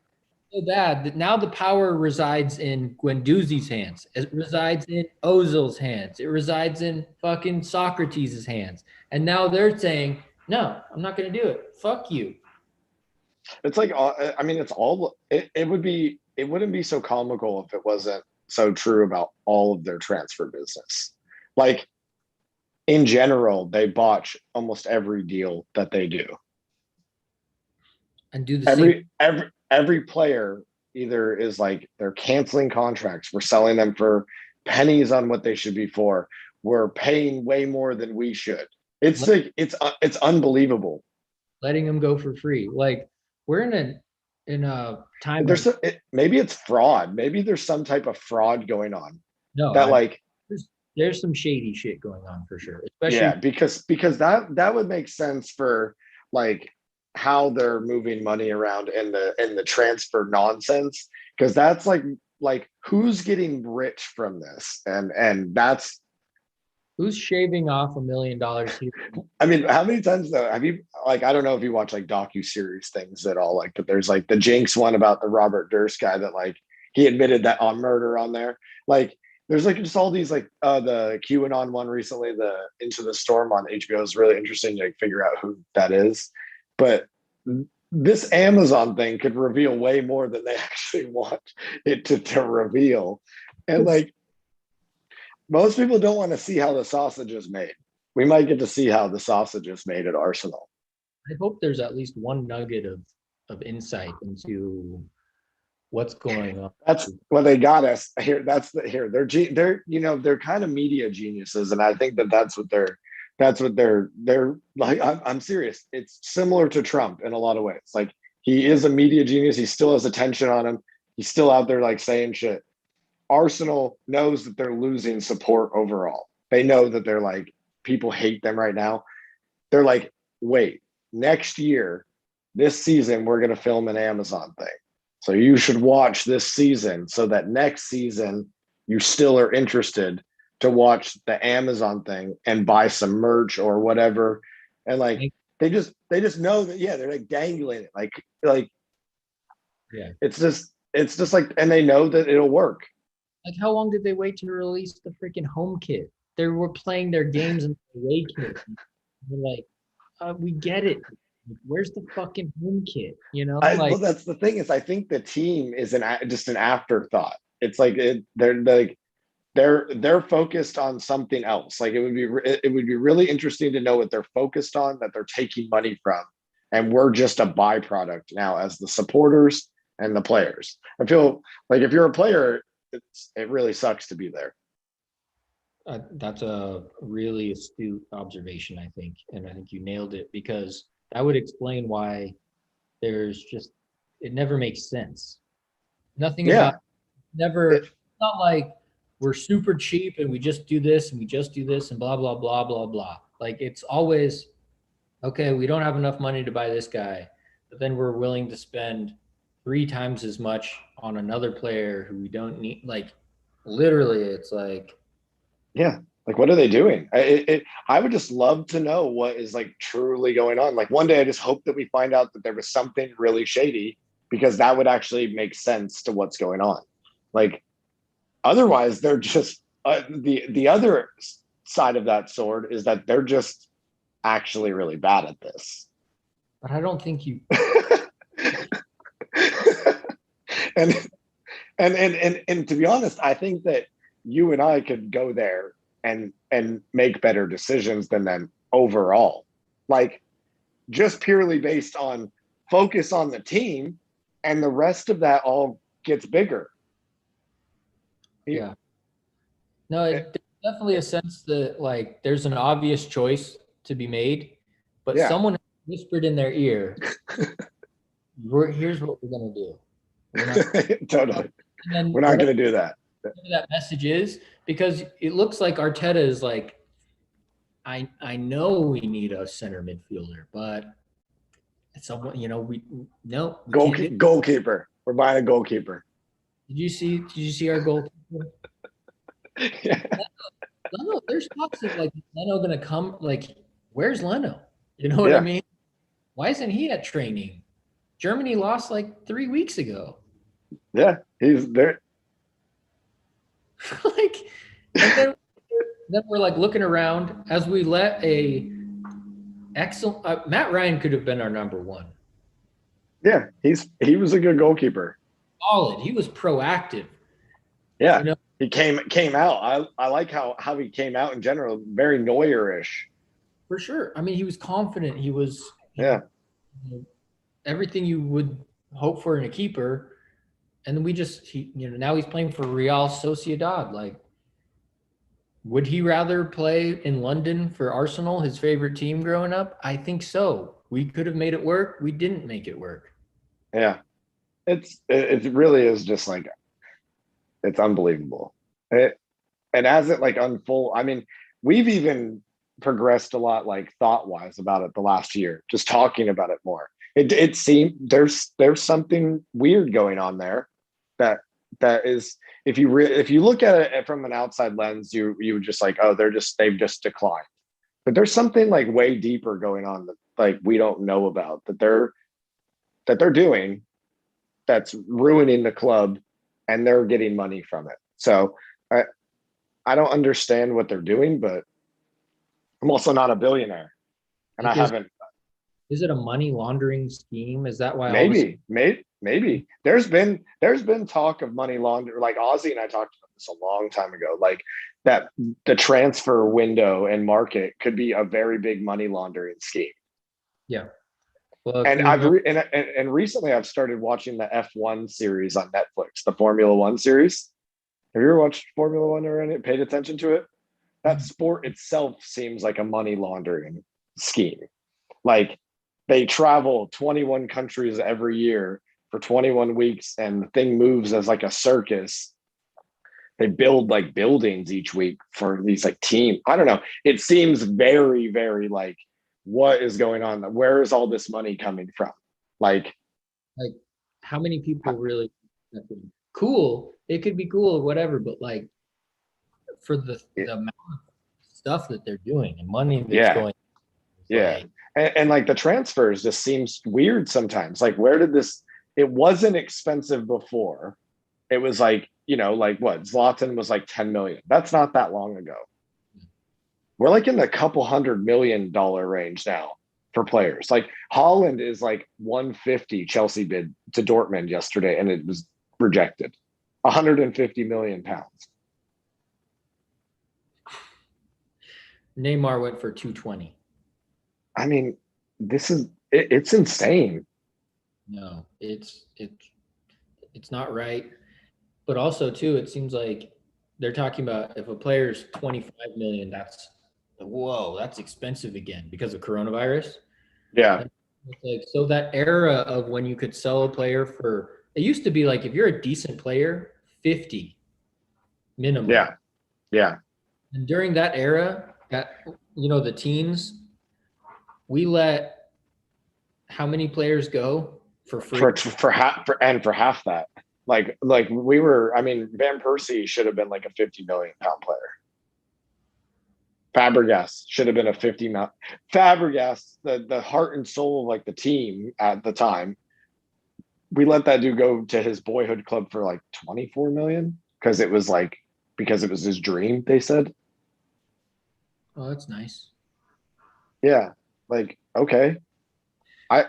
so bad that now the power resides in Guendouzi's hands. It resides in Ozil's hands. It resides in fucking Socrates' hands. And now they're saying, no, I'm not going to do it. Fuck you. It's like, I mean, it wouldn't be so comical if it wasn't so true about all of their transfer business. Like in general, they botch almost every deal that they do. And do the same. Every player either is like they're canceling contracts. We're selling them for pennies on what they should be for. We're paying way more than we should. It's like it's unbelievable. Letting them go for free. Like we're in a time. Maybe it's fraud. Maybe there's some type of fraud going on. No, that there's some shady shit going on for sure. Especially because that would make sense for like how they're moving money around in the transfer nonsense, because that's like who's getting rich from this, and that's who's shaving off $1 million here. I mean, how many times though have you, like, I don't know if you watch like docu-series things at all, like, but there's like the Jinx one about the Robert Durst guy that like he admitted that on murder on there. Like there's like just all these like the QAnon one recently, the Into the Storm on HBO is really interesting to like, figure out who that is. But this Amazon thing could reveal way more than they actually want it to reveal. And like most people don't want to see how the sausage is made. we might get to see how the sausage is made at Arsenal. I hope there's at least one nugget of insight into what's going on. That's what they got us here. They're they're kind of media geniuses, and I think they're like. I'm serious. It's similar to Trump in a lot of ways. Like he is a media genius. He still has attention on him. He's still out there like saying shit. Arsenal knows that they're losing support overall. They know that they're like people hate them right now. They're like, wait, next year, this season, we're going to film an Amazon thing. So you should watch this season so that next season you still are interested to watch the Amazon thing and buy some merch or whatever. And like they just know that, yeah, they're like dangling it. Like Yeah. It's just like, and they know that it'll work. Like, how long did they wait to release the freaking home kit? They were playing their games in the away kit. We're like, we get it. Where's the fucking home kit? You know, Well, that's the thing is, I think the team is just an afterthought. It's like they're focused on something else. Like it would be really interesting to know what they're focused on, that they're taking money from, and we're just a byproduct now as the supporters and the players. I feel like if you're a player, it really sucks to be there. That's a really astute observation, I think, and I think you nailed it, because that would explain why it never makes sense. Nothing about it's not like we're super cheap and we just do this and we just do this and blah, blah, blah, blah, blah. Like it's always, okay, we don't have enough money to buy this guy, but then we're willing to spend 3 times as much on another player who we don't need. Like literally, it's like, yeah, like what are they doing? I would just love to know what is like truly going on. Like one day I just hope that we find out that there was something really shady, because that would actually make sense to what's going on. Like otherwise they're just the other side of that sword is that they're just actually really bad at this. but I don't think you and to be honest, I think that you and I could go there and make better decisions than them overall. Like just purely based on focus on the team, and the rest of that all gets bigger. Yeah. No, there's definitely a sense that like there's an obvious choice to be made, but someone whispered in their ear, here's what we're gonna do. Totally. We're not gonna do that. That message is, because it looks like Arteta is like, I know we need a center midfielder, but someone, goalkeeper. We're buying a goalkeeper. Did you see our goalkeeper? Yeah. Leno, there's talks of like Leno gonna come. Like, where's Leno? You know what I mean? Why isn't he at training? Germany lost like 3 weeks ago. Yeah, he's there. Like, and then we're like looking around as we let a excellent Matt Ryan could have been our number 1. Yeah, he was a good goalkeeper. Solid. He was proactive. Yeah, he came out. I like how he came out in general. Very Neuer-ish. For sure. I mean, he was confident. He was everything you would hope for in a keeper. And then now he's playing for Real Sociedad. Like, would he rather play in London for Arsenal, his favorite team growing up? I think so. We could have made it work. We didn't make it work. Yeah. It really is just like, it's unbelievable. And as it like unfold, I mean, we've even progressed a lot like thought-wise about it the last year, just talking about it more. It seemed there's something weird going on there that is, if you look at it from an outside lens, you would just like, oh, they've just declined. But there's something like way deeper going on that like we don't know about, that they're doing, that's ruining the club, and they're getting money from it. So I don't understand what they're doing, but I'm also not a billionaire, and I haven't. Is it a money laundering scheme? Is that why? Maybe there's been talk of money laundering. Like Ozzy and I talked about this a long time ago. Like that the transfer window and market could be a very big money laundering scheme. Yeah. Well, if And you remember, and recently I've started watching the F1 series on Netflix, the Formula One series. Have you ever watched Formula One or any paid attention to it? That sport itself seems like a money laundering scheme. Like they travel 21 countries every year for 21 weeks and the thing moves as like a circus. They build like buildings each week for these like team. I don't know. It seems very, very like what is going on? Where is all this money coming from? Like, like, how many people really cool? It could be cool or whatever, but like for the amount of stuff that they're doing and money that's yeah, going, yeah. like, And like the transfers just seems weird sometimes. Like, where did this? It wasn't expensive before. It was like, like what? Zlatan was like 10 million. That's not that long ago. We're like in the couple $100 million range now for players. Like Holland is like 150 Chelsea bid to Dortmund yesterday, and it was rejected. 150 million pounds. Neymar went for 220. I mean, it's insane. No, it's not right. But also too, it seems like they're talking about if a player's 25 million, that's whoa, that's expensive again because of coronavirus. Yeah. It's like, so that era of when you could sell a player for, it used to be like if you're a decent player, 50 minimum. Yeah. Yeah. And during that era, the teens, we let how many players go for free? For half that. Like we were, I mean, Van Persie should have been like a 50 million pound player. Fabregas should have been a 50 million. Fabregas, the heart and soul of like the team at the time, we let that dude go to his boyhood club for like 24 million because it was his dream, they said. Oh, that's nice. Yeah. Like, okay. I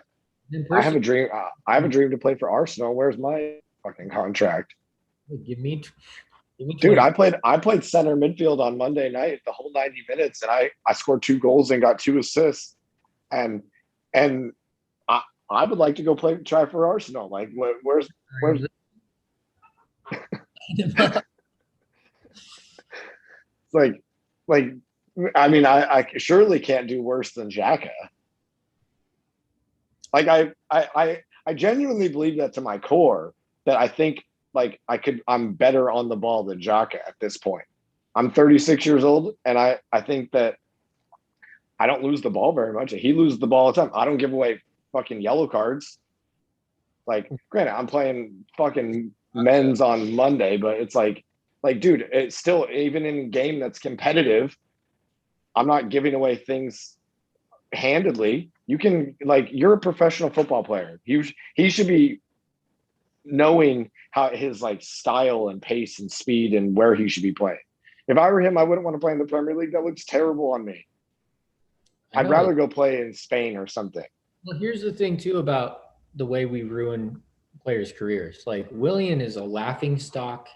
have a dream. I have a dream to play for Arsenal. Where's my fucking contract? Give me Dude, 20. I played center midfield on Monday night, the whole 90 minutes, and I scored 2 goals and got 2 assists. And I would like to go try for Arsenal. Like, where's like I mean, I surely can't do worse than Xhaka. Like I genuinely believe that to my core, that I think like I'm better on the ball than Xhaka at this point. I'm 36 years old, and I think that I don't lose the ball very much. He loses the ball all the time. I don't give away fucking yellow cards. Like, granted, I'm playing fucking men's on Monday, but it's like, dude, it's still, even in a game that's competitive, I'm not giving away things handedly. You can, like, you're a professional football player. He should be knowing how his like style and pace and speed and where he should be playing. If I were him, I wouldn't want to play in the Premier League. That looks terrible on me. I'd rather go play in Spain or something. Well, here's the thing too about the way we ruin players' careers. Like Willian is a laughing stock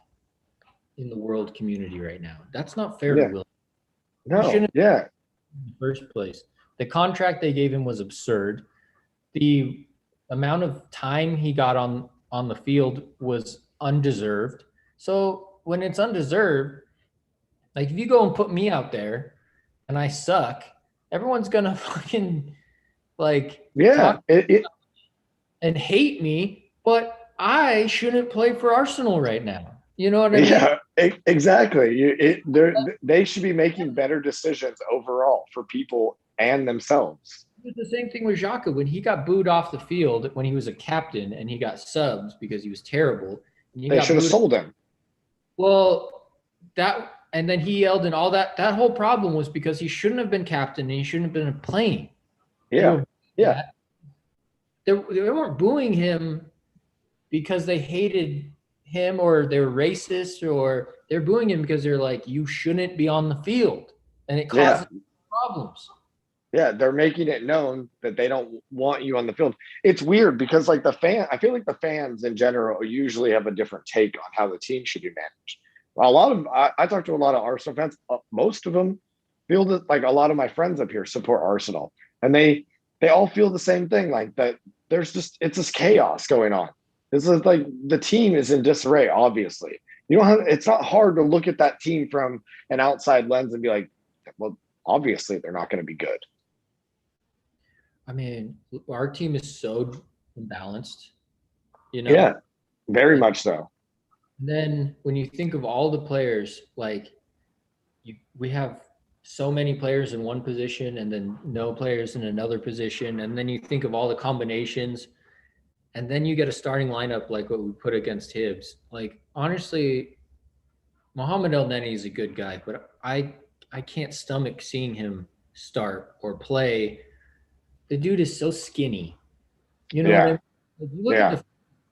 in the world community right now. That's not fair to Willian. No, yeah. In the first place, the contract they gave him was absurd. The amount of time he got on the field was undeserved. So when it's undeserved, like if you go and put me out there and I suck, everyone's gonna fucking like talk and hate me, but I shouldn't play for Arsenal right now. You know what I mean? Yeah, exactly. They should be making better decisions overall for people and themselves. It was the same thing with Xhaka when he got booed off the field when he was a captain and he got subs because he was terrible. They should have sold him. Well, and then he yelled and all that. That whole problem was because he shouldn't have been captain and he shouldn't have been playing. Yeah, yeah. They weren't booing him because they hated him or they're racist, or they're booing him because they're like, you shouldn't be on the field, and it causes problems. Yeah, they're making it known that they don't want you on the field. It's weird because like I feel like the fans in general usually have a different take on how the team should be managed. I talked to a lot of Arsenal fans. Most of them feel that, like, a lot of my friends up here support Arsenal, and they all feel the same thing. Like that, it's just chaos going on. This is like the team is in disarray. Obviously, you don't have. It's not hard to look at that team from an outside lens and be like, well, obviously they're not going to be good. I mean, our team is so imbalanced, Yeah, very much so. Then when you think of all the players, like we have so many players in one position and then no players in another position. And then you think of all the combinations and then you get a starting lineup like what we put against Hibs. Like, honestly, Mohamed El Neni is a good guy, but I can't stomach seeing him start or play. The dude is so skinny. You know what I mean? If you look at the,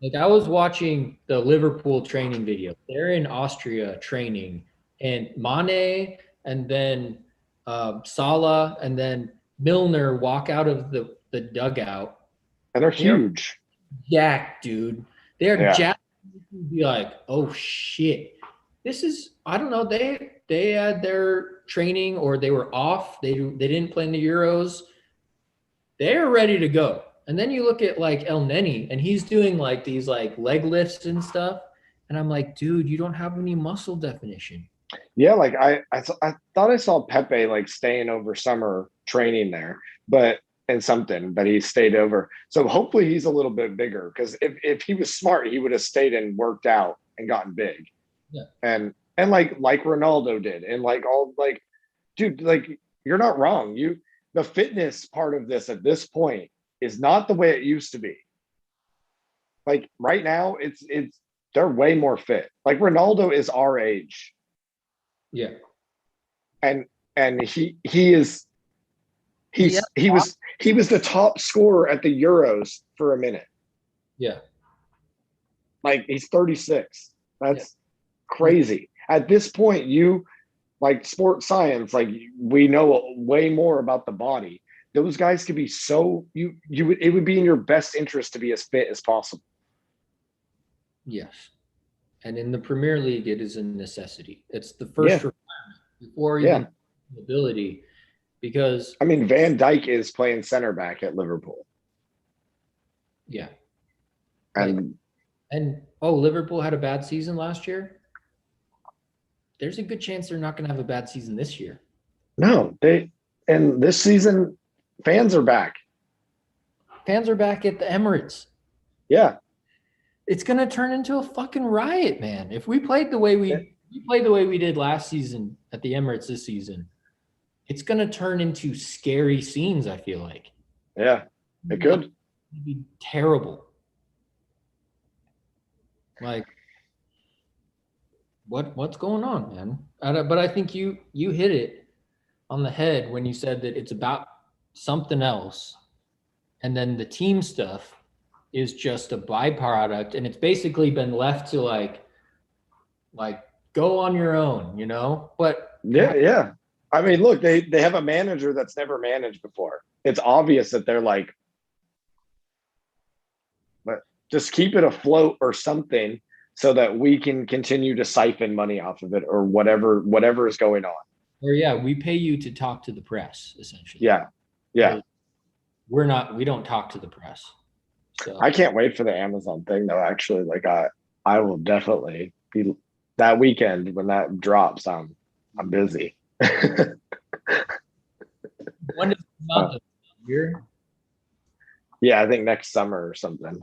like, I was watching the Liverpool training video. They're in Austria training, and Mane, and then Salah, and then Milner walk out of the dugout. And they're huge. Jacked, dude. They're jacked. Be like, oh shit. This is, I don't know. They had their training or they were off. They didn't play in the Euros. They're ready to go. And then you look at like El Neni and he's doing like these like leg lifts and stuff. And I'm like, dude, you don't have any muscle definition. Yeah, like I thought I saw Pepe like staying over summer training there, but he stayed over. So hopefully he's a little bit bigger, because if he was smart, he would have stayed and worked out and gotten big. Yeah. And like Ronaldo did. And like all like, dude, like you're not wrong. The fitness part of this at this point is not the way it used to be. Like right now, it's they're way more fit. Like Ronaldo is our age. Yeah. And he was the top scorer at the Euros for a minute. Yeah. Like he's 36. That's crazy. At this point, like sports science, like we know way more about the body. Those guys could be so it would be in your best interest to be as fit as possible. Yes. And in the Premier League, it is a necessity. It's the first requirement before even ability, because I mean, Van Dijk is playing center back at Liverpool. Yeah. And Liverpool had a bad season last year. There's a good chance they're not going to have a bad season this year. No, and this season, fans are back. Fans are back at the Emirates. Yeah. It's going to turn into a fucking riot, man. If we played the way we did last season at the Emirates this season, it's going to turn into scary scenes, I feel like. Yeah, it could. It'd be terrible. Like, what's going on, man? But I think you hit it on the head when you said that it's about something else, and then the team stuff is just a byproduct, and it's basically been left to like go on your own, you know? But yeah. I mean, look, they have a manager that's never managed before. It's obvious that they're like, but just keep it afloat or something so that we can continue to siphon money off of it, or whatever is going on. Or we pay you to talk to the press, essentially. Yeah. We don't talk to the press. So I can't wait for the Amazon thing though. Actually, like I will definitely be that weekend when that drops. I'm busy. When does it come out? Year? Yeah, I think next summer or something.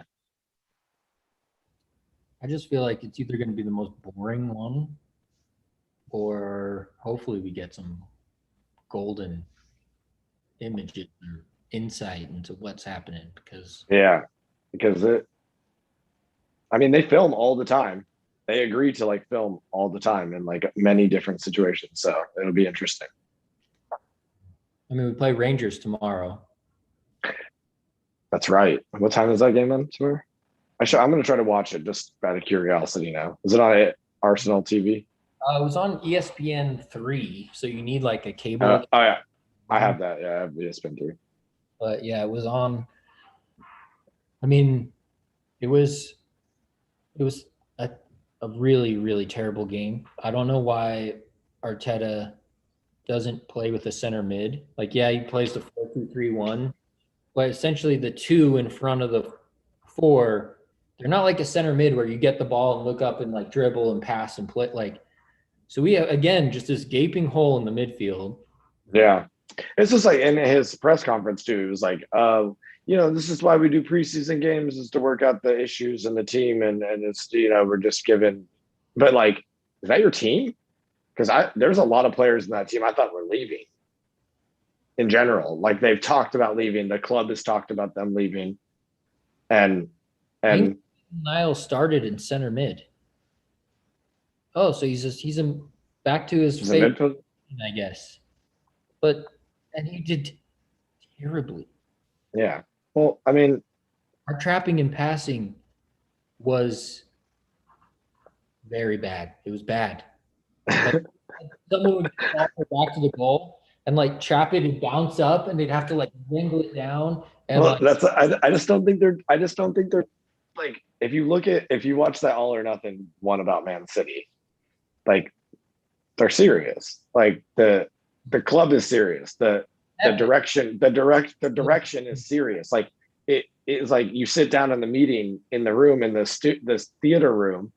I just feel like it's either going to be the most boring one, or hopefully we get some golden images or insight into what's happening, because I mean, they film all the time. They agree to like film all the time in like many different situations. So it'll be interesting. I mean, we play Rangers tomorrow. That's right. What time is that game then tomorrow? I'm going to try to watch it just out of curiosity now. Is it on Arsenal TV? It was on ESPN 3, so you need like a cable. Oh yeah, I have that. Yeah, I have ESPN 3. But yeah, it was on. I mean, it was a a really, really terrible game. I don't know why Arteta doesn't play with a center mid. Like, yeah, he plays the 4-2-3-1, but essentially the two in front of the four, they're not like a center mid where you get the ball and look up and like dribble and pass and play. Like, so we have, again, just this gaping hole in the midfield. Yeah. It's just like in his press conference too. It was like, this is why we do preseason games is to work out the issues in the team, and it's we're just given. But like, is that your team? Because there's a lot of players in that team I thought were leaving. In general, like they've talked about leaving. The club has talked about them leaving, and Niall started in center mid. Oh, so he's back to his favorite, I guess. And he did terribly. Yeah. Well, I mean, our trapping and passing was very bad. It was bad. Like, someone would back to the goal and like trap it and bounce up, and they'd have to like wrangle it down. And well, I just don't think they're like if you watch that All or Nothing one about Man City, like they're serious. Like the club is serious. The direction is serious. Like it is like you sit down in the meeting in the room in this theater room,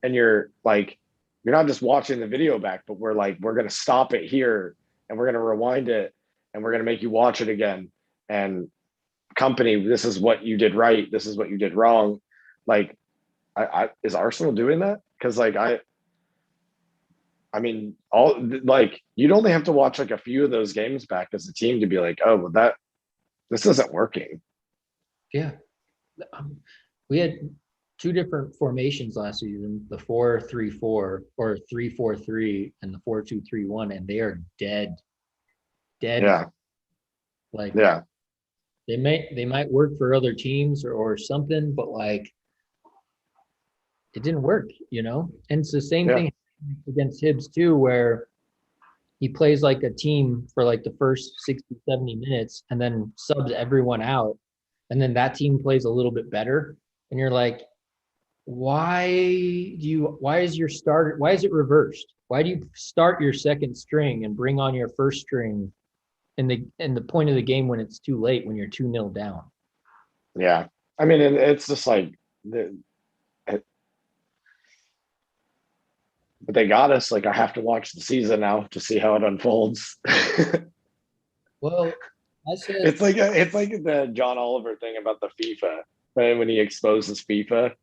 and you're not just watching the video back, but we're going to stop it here and we're going to rewind it and we're going to make you watch it again. And company, this is what you did right. This is what you did wrong. Like, is Arsenal doing that? Because I mean, you'd only have to watch like a few of those games back as a team to be like, oh, well, this isn't working. Yeah. We had two different formations last season, the 4-3-4 or 3-4-3 and the 4-2-3-1, and they are dead. Yeah. Like, yeah. They might work for other teams or something, but like it didn't work, And it's the same thing against Hibs too, where he plays like a team for like the first 60, 70 minutes and then subs everyone out. And then that team plays a little bit better. And you're like, why is it reversed? Why do you start your second string and bring on your first string in the point of the game when it's too late, when you're 2-0 down? Yeah. I mean, it's just like, but they got us. Like, I have to watch the season now to see how it unfolds. Well, I said it's like the John Oliver thing about the FIFA, right? When he exposes FIFA,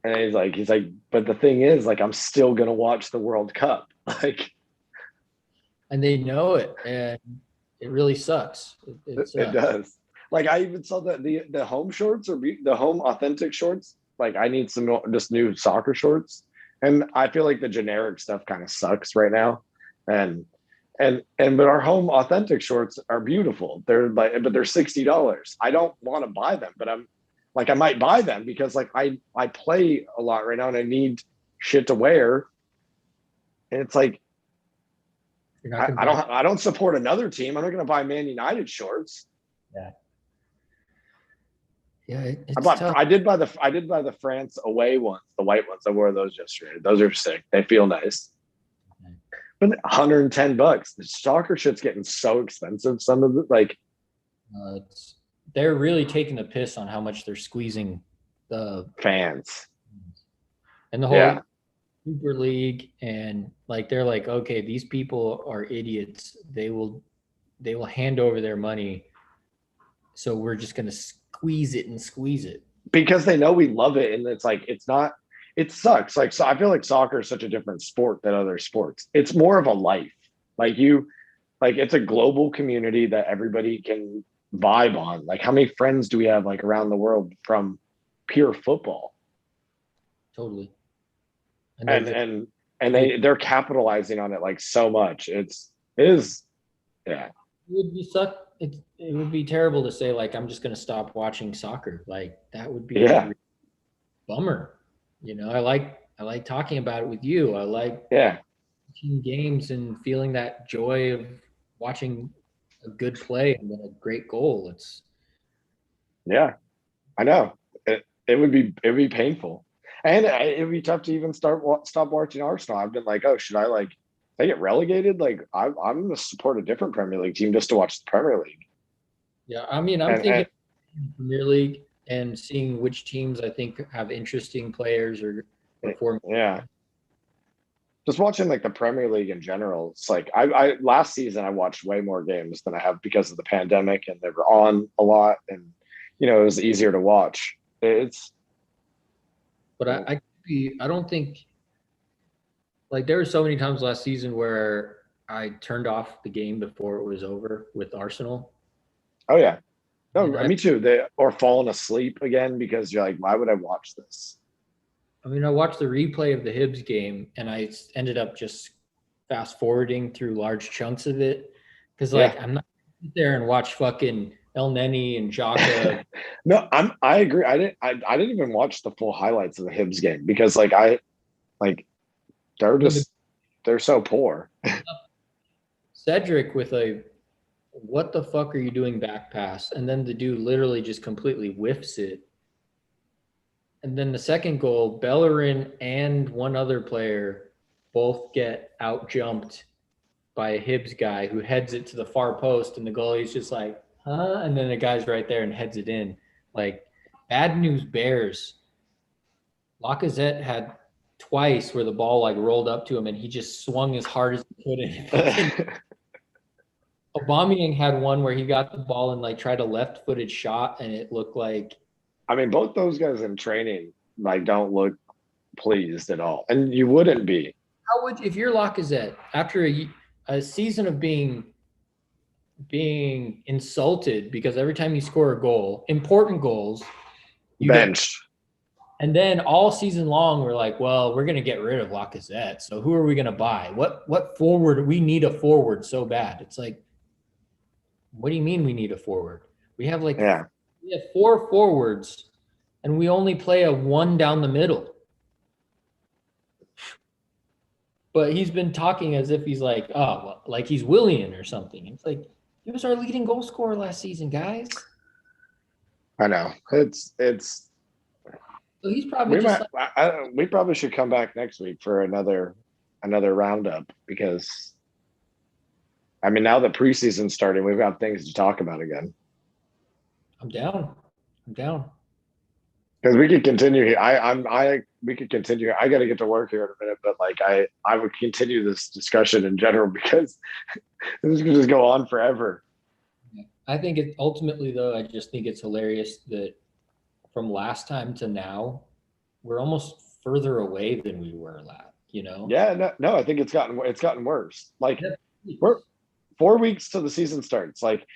and he's like, but the thing is, like, I'm still gonna watch the World Cup, like, and they know it, and it really sucks. It does. Like, I even saw that the home shorts or the home authentic shorts. Like, I need some just new soccer shorts, and I feel like the generic stuff kind of sucks right now. But our home authentic shorts are beautiful. But they're $60. I don't want to buy them, but I might buy them because like I play a lot right now and I need shit to wear. And it's like, I don't support another team. I'm not going to buy Man United shorts. Yeah. Yeah, I did buy the France away ones, the white ones. I wore those yesterday. Those are sick. They feel nice. Okay. But $110. The soccer shit's getting so expensive. Some of it, they're really taking the piss on how much they're squeezing the fans and the whole Super League, and like they're like, okay, these people are idiots. They will hand over their money, so we're just gonna squeeze it because they know we love it, and it's like it sucks. Like, so I feel like soccer is such a different sport than other sports. It's more of a life. It's a global community that everybody can vibe on. Like, how many friends do we have like around the world from pure football? Totally. And they're capitalizing on it like so much. It is. It would be terrible to say like I'm just going to stop watching soccer. Like that would be a bummer. I like talking about it with you. I like watching games and feeling that joy of watching a good play and then a great goal. I know it would be painful. And it'd be tough to even stop watching Arsenal. I've been like, oh, should I like, if they get relegated? Like, I'm going to support a different Premier League team just to watch the Premier League. Yeah, I mean, I'm And thinking Premier League and seeing which teams I think have interesting players or perform. yeah, just watching like the Premier League in general. It's like I last season I watched way more games than I have because of the pandemic, and they were on a lot, and it was easier to watch. It's But I don't think like there were so many times last season where I turned off the game before it was over with Arsenal. oh yeah, no, And me too. They or falling asleep again because you're like, why would I watch this? I mean, I watched the replay of the Hibs game and I ended up just fast forwarding through large chunks of it because like Yeah. I'm not there and watch fucking El Neni and Jaka. No, I agree. I didn't even watch the full highlights of the Hibs game because like they're so poor. Cedric with a what the fuck are you doing back pass? And then the dude literally just completely whiffs it. And then the second goal, Bellerin and one other player both get out jumped by a Hibs guy who heads it to the far post, and the goalie's just like, huh? And then the guy's right there and heads it in. Like, bad news bears. Lacazette had twice where the ball like rolled up to him and he just swung as hard as he could. And Aubameyang had one where he got the ball and like tried a left-footed shot, and it looked like. I mean, both those guys in training like don't look pleased at all, and you wouldn't be. How would if you're Lacazette after a season of being insulted because every time you score a goal, important goals, you Benched. and then all season long we're like, well, we're gonna get rid of Lacazette. So who are we gonna buy? What forward? We need a forward so bad. It's like, what do you mean we need a forward? We have like we have 4 forwards and we only play a 1 down the middle. But he's been talking as if he's like, oh, well, like he's Willian or something. It's like, he was our leading goal scorer last season, guys. I know it's. So he's probably We probably should come back next week for another roundup because, I mean, now that preseason's starting, we've got things to talk about again. I'm down. Because we could continue here. We could continue. I got to get to work here in a minute, but like I would continue this discussion in general because this could just go on forever. I think it ultimately though, I just think it's hilarious that from last time to now, we're almost further away than we were Yeah, no, I think it's gotten worse. Like we're 4 weeks till the season starts. Like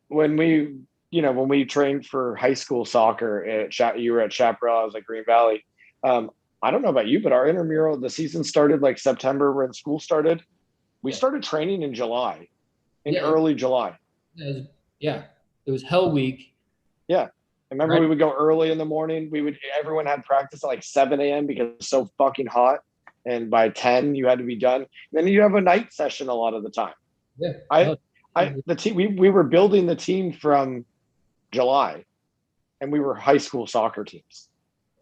when we trained for high school soccer you were at Chaparral, I was at Green Valley. I don't know about you, but our intramural, the season started like September when school started. We started training in July, early July. It was Hell Week. Yeah. Remember, we would go early in the morning. Everyone had practice at like 7 a.m. because it was so fucking hot. And by 10, you had to be done. And then you have a night session a lot of the time. Yeah. The team, we were building the team from July, and we were high school soccer teams.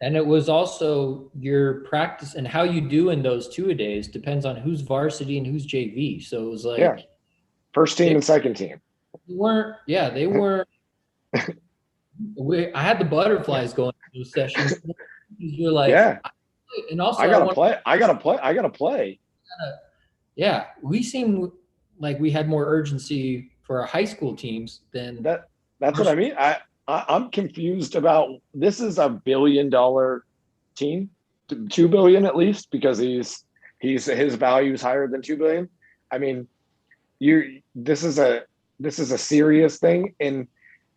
And it was also your practice and how you do in those 2-a-days depends on who's varsity and who's JV. So it was like first team and second team. They weren't. I had the butterflies going in those sessions. You're like, and also I gotta play. Yeah, we seem like we had more urgency for our high school teams than that. That's what I mean. I'm confused about this. Is $1 billion team, $2 billion at least, because his value is higher than $2 billion. I mean, this is a serious thing. And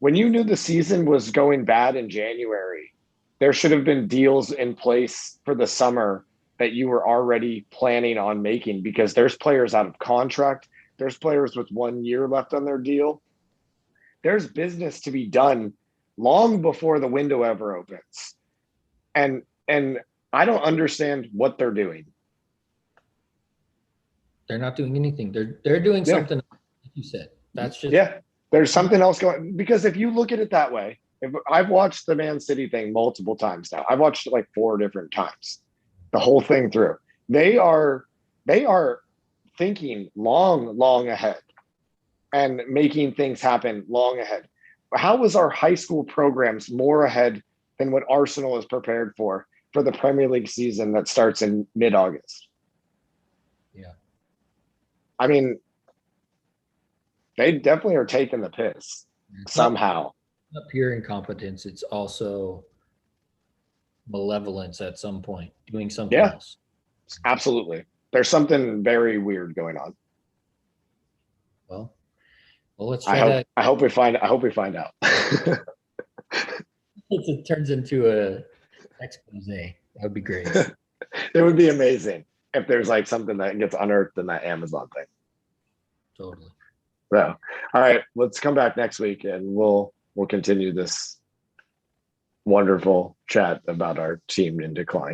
when you knew the season was going bad in January, there should have been deals in place for the summer that you were already planning on making, because there's players out of contract. There's players with 1 year left on their deal. There's business to be done long before the window ever opens. And I don't understand what they're doing. They're not doing anything. They're doing something, like you said. That's just there's something else going, because if you look at it that way, if I've watched the Man City thing multiple times now. I've watched it like 4 different times, the whole thing through. They are thinking long ahead and making things happen long ahead. How was our high school programs more ahead than what Arsenal is prepared for the Premier League season that starts in mid-August? Yeah. I mean, they definitely are taking the piss somehow. Not pure incompetence. It's also malevolence at some point, doing something Yeah, else. absolutely. There's something very weird going on. Well, let's try that. I hope we find out. It turns into a expose. That would be great. It would be amazing if there's like something that gets unearthed in that Amazon thing. Totally. So, all right, let's come back next week and we'll continue this wonderful chat about our team in decline.